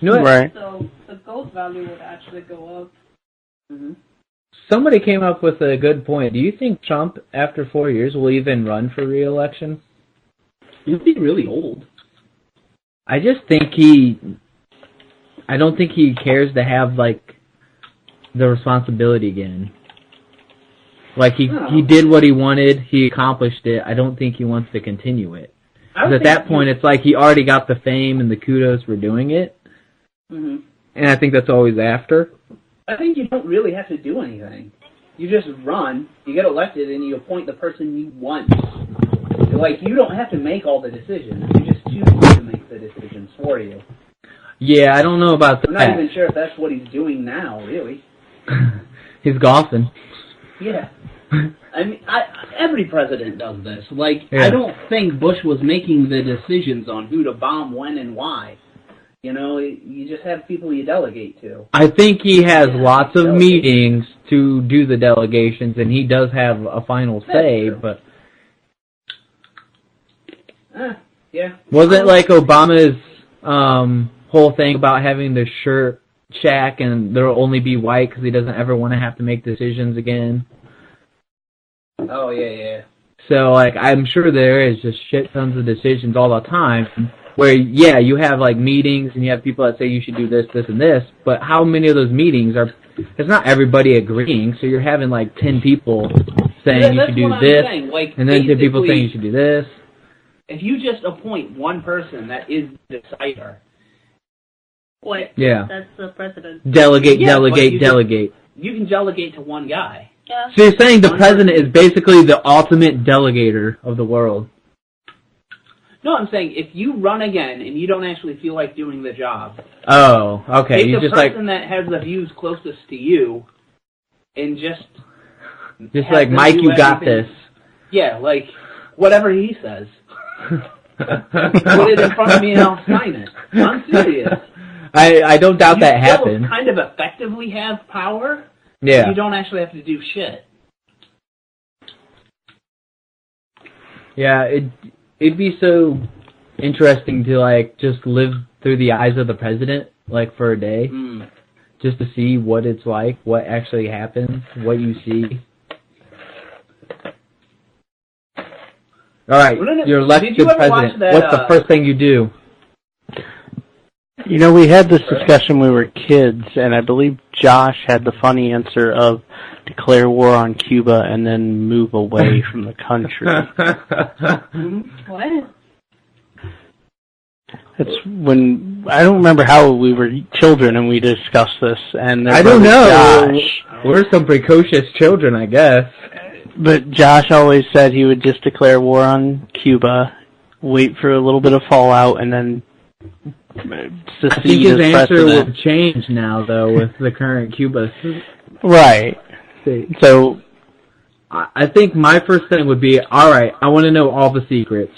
Yeah. Right. So the gold value would actually go up. Somebody came up with a good point. Do you think Trump, after 4 years, will even run for re-election? He'd be really old. I just think I don't think he cares to have, like, the responsibility again. Like, he did what he wanted, he accomplished it, I don't think he wants to continue it. Because at that point, it's like he already got the fame and the kudos for doing it. And I think that's always after. I think you don't really have to do anything. You just run, you get elected, and you appoint the person you want. Like, you don't have to make all the decisions. You just choose to make the decisions for you. Yeah, I don't know about that. I'm not even sure if that's what he's doing now, really. He's golfing. Yeah. I mean, every president does this. Like, I don't think Bush was making the decisions on who to bomb, when, and why. You know, you just have people you delegate to. I think he has lots of meetings to do the delegations, and he does have a final say, but... Yeah. Wasn't like Obama's whole thing about having the shirt shack and there'll only be white because he doesn't ever want to have to make decisions again? Oh, yeah. So, like, I'm sure there is just shit tons of decisions all the time where, yeah, you have, like, meetings and you have people that say you should do this, this, and this, but how many of those meetings are, it's not everybody agreeing, so you're having, like, 10 people saying you should do this, like, and then 10 people saying you should do this. If you just appoint one person that is the decider. Wait, yeah. That's the president. Delegate. You can delegate to one guy. Yeah. So you're saying the president is basically the ultimate delegator of the world? No, I'm saying if you run again and you don't actually feel like doing the job. Oh, okay. Take the person that has the views closest to you and just like, Mike, you got this. Yeah, like, whatever he says. Put it in front of me and I'll sign it. I'm serious. I don't doubt that happened. You kind of effectively have power. Yeah. You don't actually have to do shit. Yeah, it'd be so interesting to, like, just live through the eyes of the president, like, for a day. Just to see what it's like, what actually happens, what you see. Alright, you're elected president. What's the first thing you do? You know, we had this discussion when we were kids, and I believe Josh had the funny answer of declare war on Cuba and then move away from the country. What? It's when, I don't remember how we were children and we discussed this, and I don't know. Josh, we're some precocious children, I guess. But Josh always said he would just declare war on Cuba, wait for a little bit of fallout, and then secede I think his answer president. will change now, though, with the current Cuba. Right. So, I think my first thing would be, alright, I want to know all the secrets.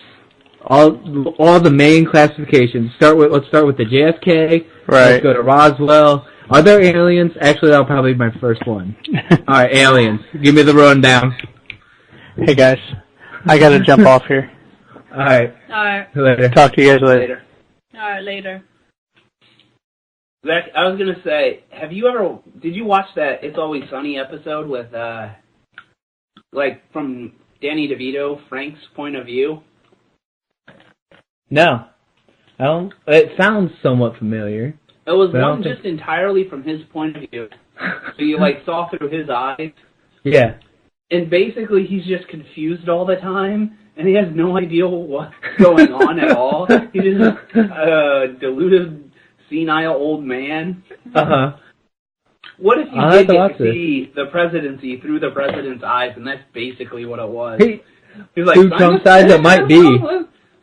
All the main classifications. Let's start with the JFK. Right. Let's go to Roswell. Are there aliens? Actually, that'll probably be my first one. Alright, aliens. Give me the rundown. Hey guys, I gotta jump off here. Alright. Alright. Later. Talk to you guys later. Alright, later. Zach, I was gonna say, did you watch that It's Always Sunny episode with, like, from Danny DeVito, Frank's point of view? No. I don't. It sounds somewhat familiar. It was one just entirely from his point of view. So you, like, saw through his eyes. Yeah. And basically he's just confused all the time, and he has no idea what's going on at all. He's just a deluded, senile old man. Uh-huh. What if you did get to see the presidency through the president's eyes, and that's basically what it was? He's like, through Trump's eyes, it might be.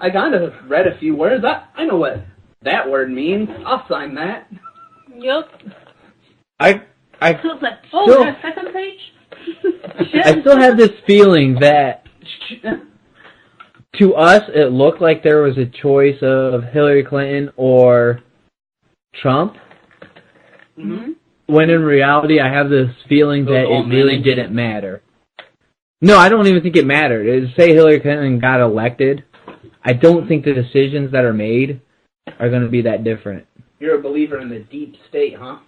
I kind of read a few words. I know what that word means. I'll sign that. Yep. I So it's like, oh, there's a second page? I still have this feeling that to us it looked like there was a choice of Hillary Clinton or Trump. Mm-hmm. When in reality, I have this feeling that it really didn't matter. No, I don't even think it mattered. Say Hillary Clinton got elected, I don't think the decisions that are made are going to be that different. You're a believer in the deep state, huh?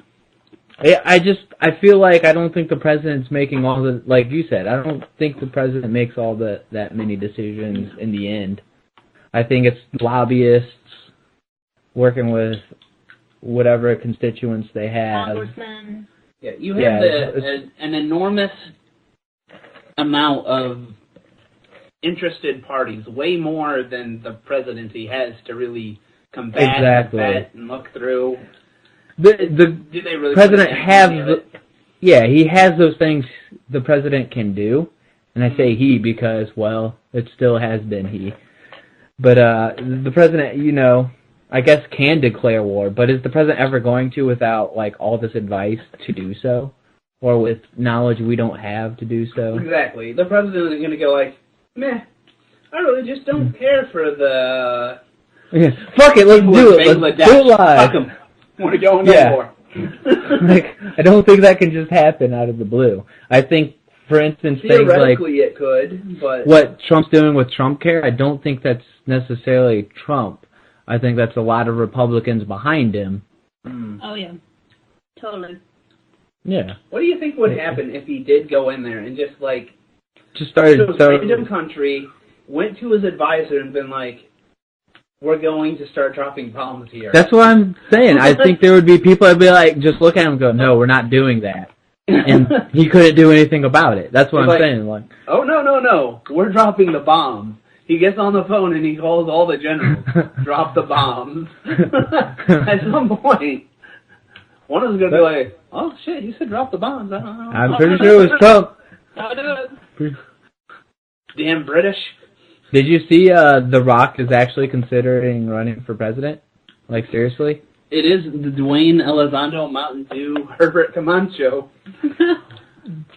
I feel like I don't think the president's making all the, like you said, I don't think the president makes all that many decisions in the end. I think it's lobbyists working with whatever constituents they have. Congressman. Yeah, you have an enormous amount of interested parties, way more than the presidency has to really combat and look through. The do they really president has he has those things the president can do, and I say he because, well, it still has been he. But the president, I guess can declare war, but is the president ever going to without, like, all this advice to do so? Or with knowledge we don't have to do so? Exactly. The president is going to go like, meh, I really just don't care for the... Yeah. Fuck it, let's do it. Let's do it live. Fuck 'em. What are you going for? Like, I don't think that can just happen out of the blue. I think, for instance, things like... Theoretically it could, but... What Trump's doing with Trump Care, I don't think that's necessarily Trump. I think that's a lot of Republicans behind him. Oh, yeah. Totally. Yeah. What do you think would happen if he did go in there and just, like, just started to a random country, went to his advisor and been like, we're going to start dropping bombs here. That's what I'm saying. I think there would be people that'd be like, just look at him and go, no, we're not doing that. And he couldn't do anything about it. That's what I'm saying. Like, oh, no. We're dropping the bombs. He gets on the phone and he calls all the generals. Drop the bombs. At some point, one of them's going to be like, oh, shit, you said drop the bombs. I'm pretty sure it was Trump. I'll do it. Damn British. Did you see The Rock is actually considering running for president? Like, seriously? It is the Dwayne Elizondo Mountain Dew Herbert Camacho.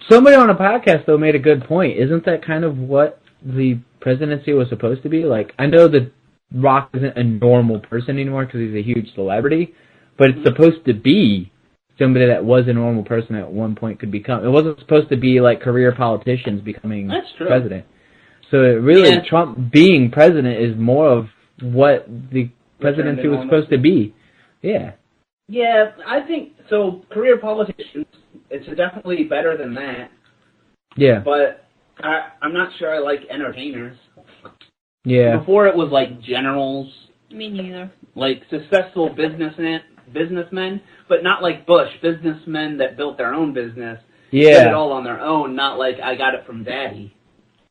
Somebody on a podcast, though, made a good point. Isn't that kind of what the presidency was supposed to be? Like, I know that Rock isn't a normal person anymore because he's a huge celebrity, but it's supposed to be somebody that was a normal person at one point could become. It wasn't supposed to be like career politicians becoming president. So really, Trump being president is more of what the presidency was supposed to be. Yeah. Yeah, I think so. Career politicians, it's definitely better than that. Yeah. But I'm not sure I like entertainers. Yeah. Before it was like generals. Me neither. Like successful businessmen, but not like Bush, businessmen that built their own business. Yeah. Did it all on their own, not like I got it from daddy.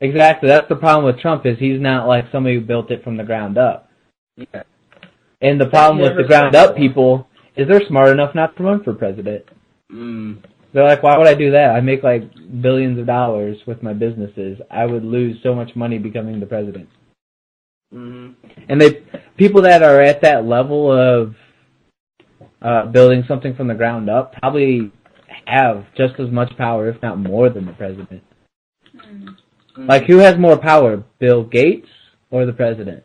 Exactly. That's the problem with Trump is he's not like somebody who built it from the ground up. Yeah. And the problem with the ground up people is they're smart enough not to run for president. They're like, why would I do that? I make like billions of dollars with my businesses. I would lose so much money becoming the president. And people that are at that level of building something from the ground up probably have just as much power, if not more, than the president. Like, who has more power, Bill Gates or the president?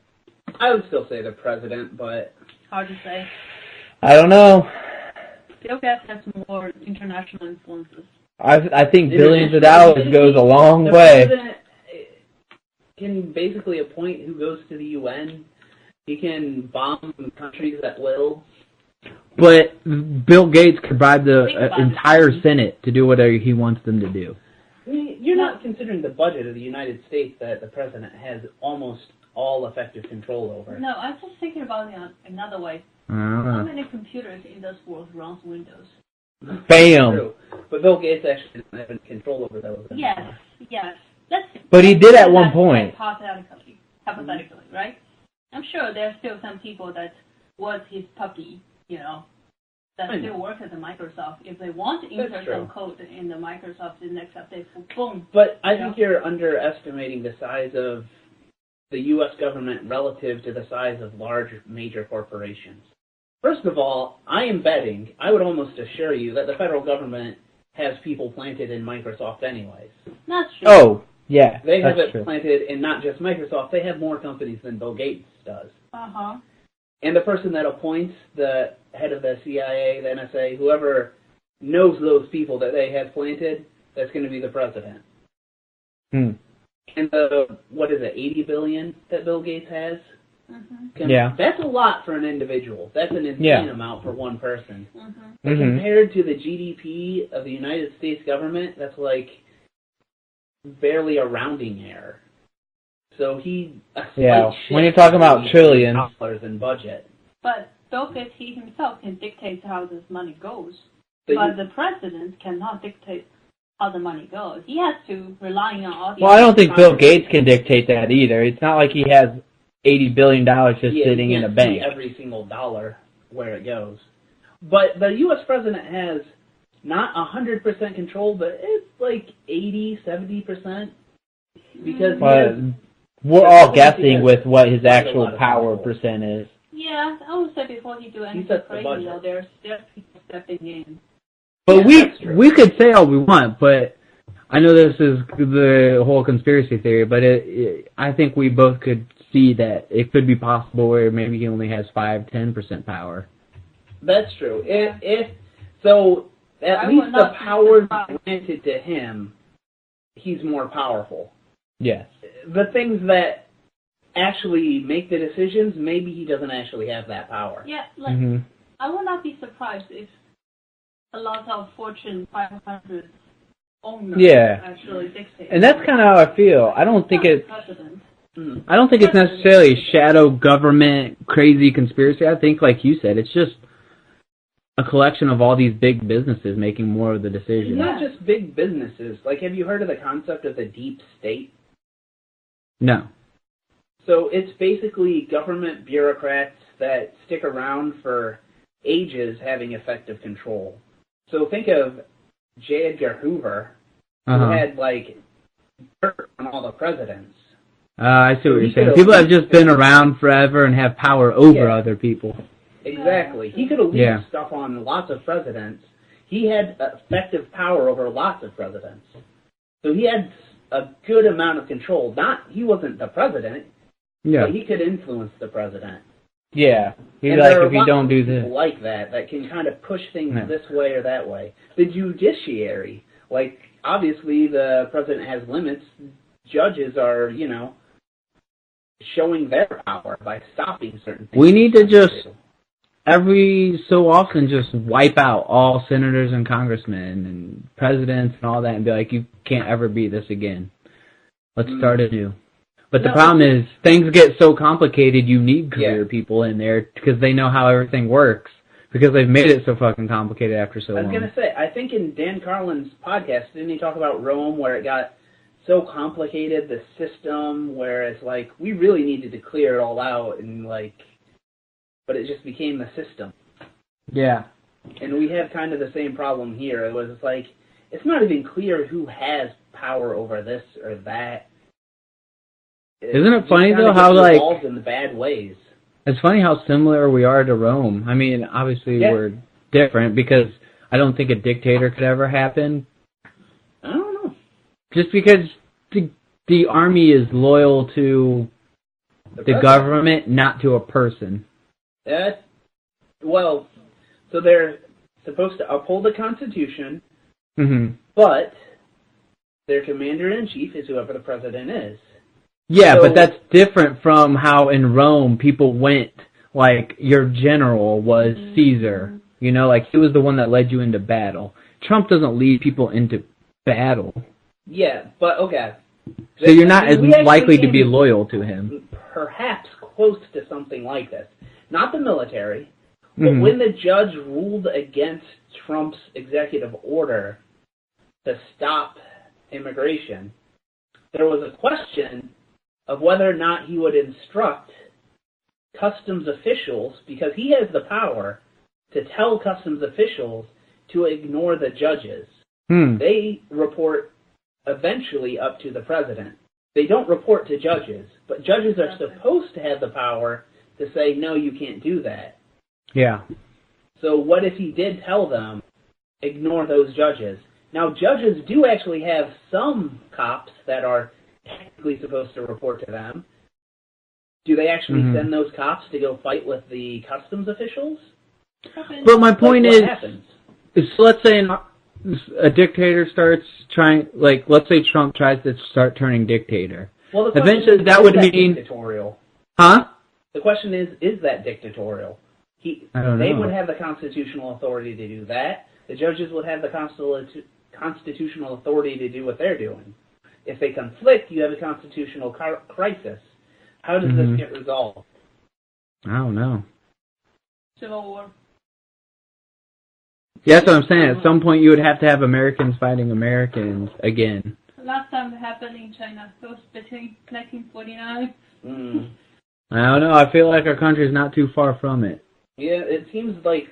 I would still say the president, but hard to say. I don't know. Bill Gates has more international influences. I think billions of dollars goes a long way. The president can basically appoint who goes to the UN. He can bomb countries at will. But Bill Gates could bribe the entire Senate to do whatever he wants them to do. I mean, you're not considering the budget of the United States that the president has almost all effective control over. No, I'm just thinking about it another way. How many computers in this world runs Windows? Bam! True. But Bill Gates actually doesn't have any control over those. Yes. But he did at one point. Hypothetically, right? I'm sure there's still some people that was his puppy, that still work at the Microsoft. If they want to insert some code in the Microsoft, the next update, boom. But I think you're underestimating the size of the U.S. government relative to the size of large major corporations. First of all, I am betting, I would almost assure you, that the federal government has people planted in Microsoft anyways. That's true. Oh, yeah. They have it planted in not just Microsoft, they have more companies than Bill Gates does. And the person that appoints the head of the CIA, the NSA, whoever knows those people that they have planted, that's going to be the president. And the, what is it, $80 billion that Bill Gates has? That's a lot for an individual. That's an insane amount for one person. But compared to the GDP of the United States government, that's like barely a rounding error. So when you're talking about trillions dollars in budget. But Bill Gates, he himself can dictate how this money goes. But the president cannot dictate how the money goes. He has to rely on all the... Well, I don't think Bill Gates can dictate that either. It's not like he has $80 billion just sitting in a bank. Every single dollar where it goes. But the U.S. president has not 100% control, but it's like 80, 70%. Because we're all guessing with what his actual power percent is. Yeah, I would say before he do anything crazy, there's people stepping in. But we could say all we want, but I know this is the whole conspiracy theory, but I think we both could see that it could be possible where maybe he only has 5-10% power. That's true. So at least the power granted to him, he's more powerful. Yes. The things that actually make the decisions, maybe he doesn't actually have that power. Yeah, I would not be surprised if a lot of Fortune 500 owner Yeah. actually dictates. And that's kind of how I feel. I don't think it's President. necessarily shadow government, crazy conspiracy. I think, like you said, it's just a collection of all these big businesses making more of the decisions. Not just big businesses. Like, have you heard of the concept of the deep state? No. So it's basically government bureaucrats that stick around for ages having effective control. So think of J. Edgar Hoover, who had, like, dirt on all the presidents. I see what you're saying. People have just been around forever and have power over other people. Exactly. He could have leaked stuff on lots of presidents. He had effective power over lots of presidents. So he had a good amount of control. He wasn't the president, but he could influence the president. Yeah. He's And like, there are if you lots don't of do people this. like that can kind of push things this way or that way. The judiciary, like, obviously the president has limits. Judges are, showing their power by stopping certain things. We need to just, every so often, just wipe out all senators and congressmen and presidents and all that and be like, you can't ever be this again. Let's start anew. But the problem is, things get so complicated, you need career people in there because they know how everything works because they've made it so fucking complicated after so long. I was going to say, I think in Dan Carlin's podcast, didn't he talk about Rome where it got so complicated, the system, where it's like, we really needed to clear it all out, and but it just became the system. Yeah. And we have kind of the same problem here. It was like, it's not even clear who has power over this or that. Isn't it funny, though, how, involved in the bad ways. It's funny how similar we are to Rome. I mean, obviously we're different because I don't think a dictator could ever happen. I don't know. Just because the army is loyal to the government, not to a person. Well, so they're supposed to uphold the Constitution, but their commander-in-chief is whoever the president is. Yeah, but that's different from how in Rome people went, like, your general was Caesar. He was the one that led you into battle. Trump doesn't lead people into battle. Yeah, but okay. So you're not as likely to be loyal to him. Perhaps close to something like this. Not the military, but when the judge ruled against Trump's executive order to stop immigration, there was a question of whether or not he would instruct customs officials, because he has the power to tell customs officials to ignore the judges. They report eventually up to the president. They don't report to judges, but judges are supposed to have the power to say, no, you can't do that. Yeah. So what if he did tell them, ignore those judges? Now, judges do actually have some cops that are technically supposed to report to them. Do they actually send those cops to go fight with the customs officials? But my point is, happens? So let's say a dictator starts trying, let's say Trump tries to start turning dictator. Well, eventually that would mean dictatorial. Huh? The question is that dictatorial? I don't know. They would have the constitutional authority to do that. The judges would have the constitutional authority to do what they're doing. If they conflict, you have a constitutional crisis. How does this get resolved? I don't know. Civil War. Yeah, that's what I'm saying. At some point, you would have to have Americans fighting Americans again. Last time it happened in China, it was between 1949. I don't know. I feel like our country's not too far from it. Yeah, it seems like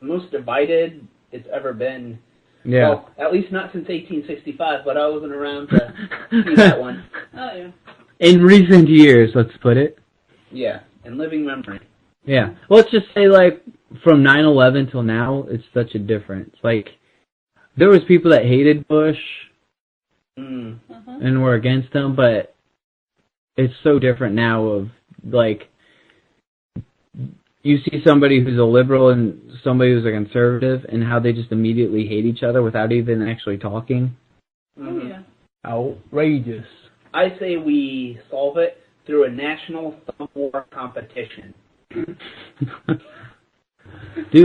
the most divided it's ever been. Yeah. Well, at least not since 1865, but I wasn't around to see that one. Oh, yeah. In recent years, let's put it. Yeah, in living memory. Yeah. Well, let's just say, from 9/11 till now, it's such a difference. There was people that hated Bush and were against him, but it's so different now of, you see somebody who's a liberal and somebody who's a conservative and how they just immediately hate each other without even actually talking. Oh, yeah. Outrageous. I say we solve it through a national thumb war competition. Dude,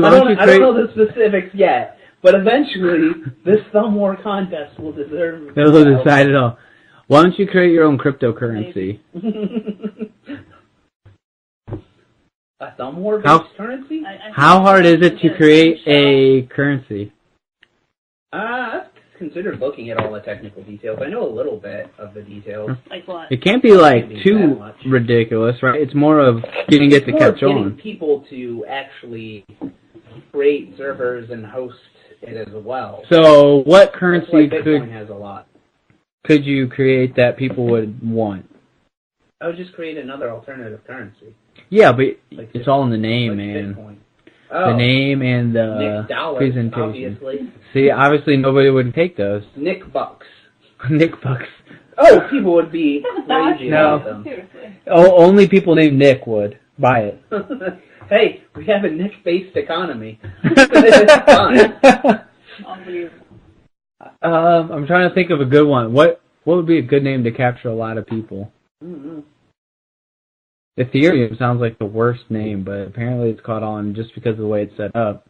I don't know the specifics yet, But eventually, this thumb war contest will deserve. It'll decide it all. Why don't you create your own cryptocurrency? A thumb war based currency? How hard is it to create a currency? I've considered looking at all the technical details. I know a little bit of the details. Like what? It can't be like too ridiculous, right? It's more of getting it to catch on. Getting people to actually create servers and host it as well. So what currency Bitcoin has a lot. could you create that people would want? I would just create another alternative currency. Yeah, but Like it's all in the name, man. Bitcoin. The name and the Nick dollars, presentation. obviously. See, obviously nobody would take those. Nick bucks. Nick bucks. Oh, people would be crazy about them. Seriously. Oh, only people named Nick would buy it. Hey, we have a Nick-based economy. It's fun. Unbelievable. I'm trying to think of a good one. What would be a good name to capture a lot of people? Mm-hmm. Ethereum sounds like the worst name, but apparently it's caught on just because of the way it's set up.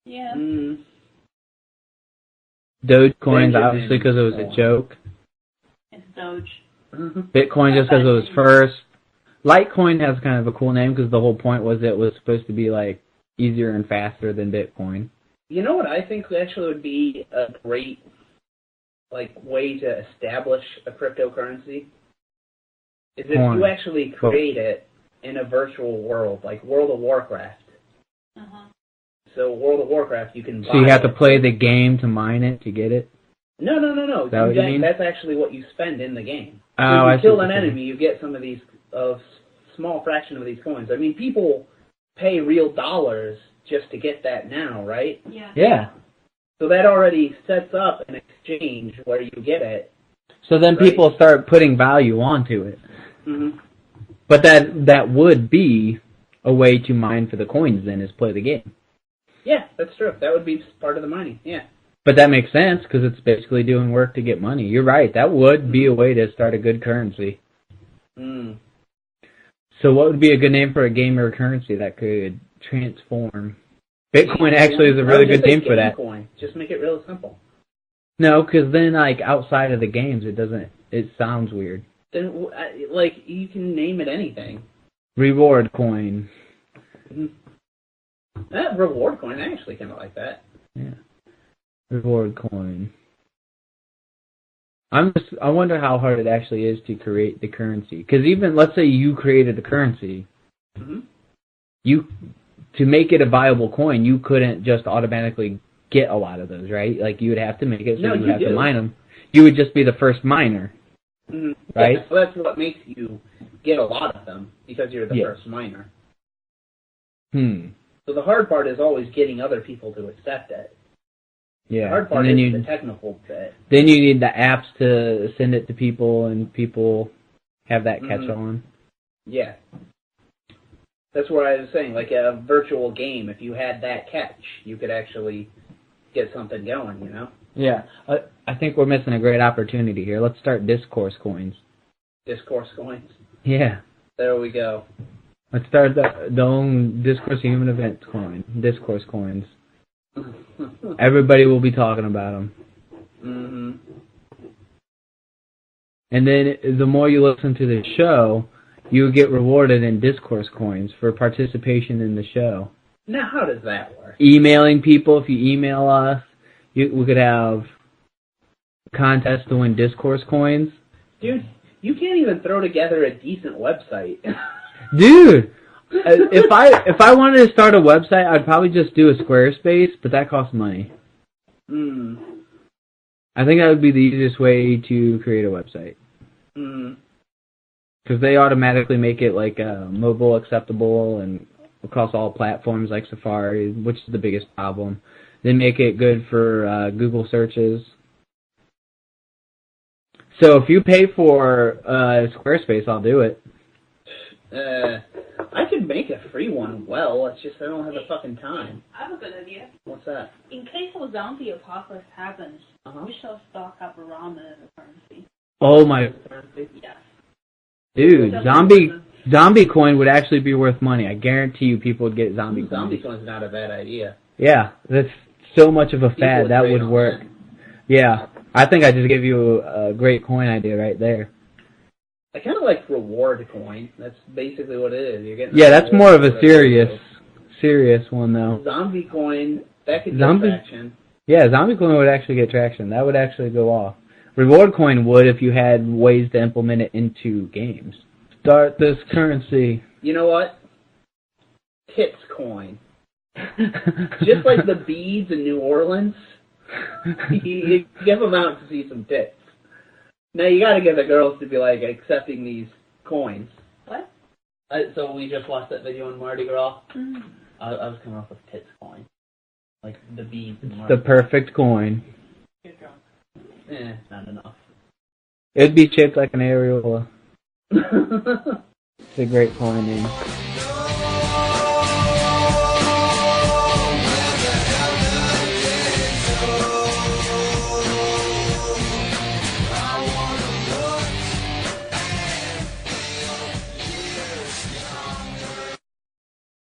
Yeah. Dogecoin, obviously, because it was a joke. It's Doge. Bitcoin just because it was first. Litecoin has kind of a cool name because the whole point was it was supposed to be like easier and faster than Bitcoin. You know what I think actually would be a great way to establish a cryptocurrency? Is if you actually create it in a virtual world, like World of Warcraft. Uh-huh. So World of Warcraft, you can buy So you have to it. play the game to mine it to get it? No. Is that what you mean? That's actually what you spend in the game. Oh, So I if see you kill what an you're saying. enemy, you get some of these, a small fraction of these coins. I mean, people pay real dollars just to get that now, right? Yeah. Yeah. So that already sets up an exchange where you get it. So then people start putting value onto it. Mm-hmm. But that would be a way to mine for the coins then, is play the game. Yeah, that's true. That would be part of the mining, yeah. But that makes sense because it's basically doing work to get money. You're right. That would be a way to start a good currency. Mm. So what would be a good name for a game or a currency that could transform? Bitcoin actually is a really good name for that. Coin. Just make it real simple. No, because then like outside of the games, it sounds weird. Then, you can name it anything. Reward coin. That reward coin, I actually kind of like that. Yeah. Reward coin. I wonder how hard it actually is to create the currency. Because even, let's say you created the currency, to make it a viable coin, you couldn't just automatically get a lot of those, right? Like, you would have to make it, so you would have to mine them. You would just be the first miner, right? Yeah, so that's what makes you get a lot of them, because you're the first miner. So the hard part is always getting other people to accept it. Yeah. The hard part is the technical bit. Then you need the apps to send it to people, and people have that catch on. Yeah. That's what I was saying, like a virtual game, if you had that catch, you could actually get something going, you know? Yeah. I think we're missing a great opportunity here. Let's start discourse coins. Discourse coins. Yeah. There we go. Let's start the own Discourse Human Events coin. Discourse coins. Everybody will be talking about them. And then the more you listen to the show, you get rewarded in discourse coins for participation in the show. Now, how does that work? Emailing people, if you email us, we could have contests to win discourse coins. Dude, you can't even throw together a decent website. Dude, if I wanted to start a website, I'd probably just do a Squarespace, but that costs money. I think that would be the easiest way to create a website. Because they automatically make it like mobile acceptable and across all platforms like Safari, which is the biggest problem. They make it good for Google searches. So if you pay for Squarespace, I'll do it. I could make a free one well, it's just I don't have the fucking time. I have a good idea. What's that? In case a zombie apocalypse happens, we shall stock up ramen as a currency. Oh my... Yeah. Dude, zombie coin would actually be worth money. I guarantee you people would get zombie coins. Zombie coin's not a bad idea. Yeah, that's so much of a fad. That would work. Yeah, I think I just gave you a great coin idea right there. I kind of like reward coin. That's basically what it is. You're getting that's more of a serious one though. Zombie coin, that could get traction. Yeah, zombie coin would actually get traction. That would actually go off. Reward coin would if you had ways to implement it into games. Start this currency. You know what? Tits coin. Just like the beads in New Orleans, you give them out to see some tits. Now you gotta get the girls to be like accepting these coins. What? So we just watched that video on Mardi Gras. Mm. I was coming up with tits coin. Like the beads. It's the perfect coin. Not enough. It'd be shaped like an areola. It's a great coin name.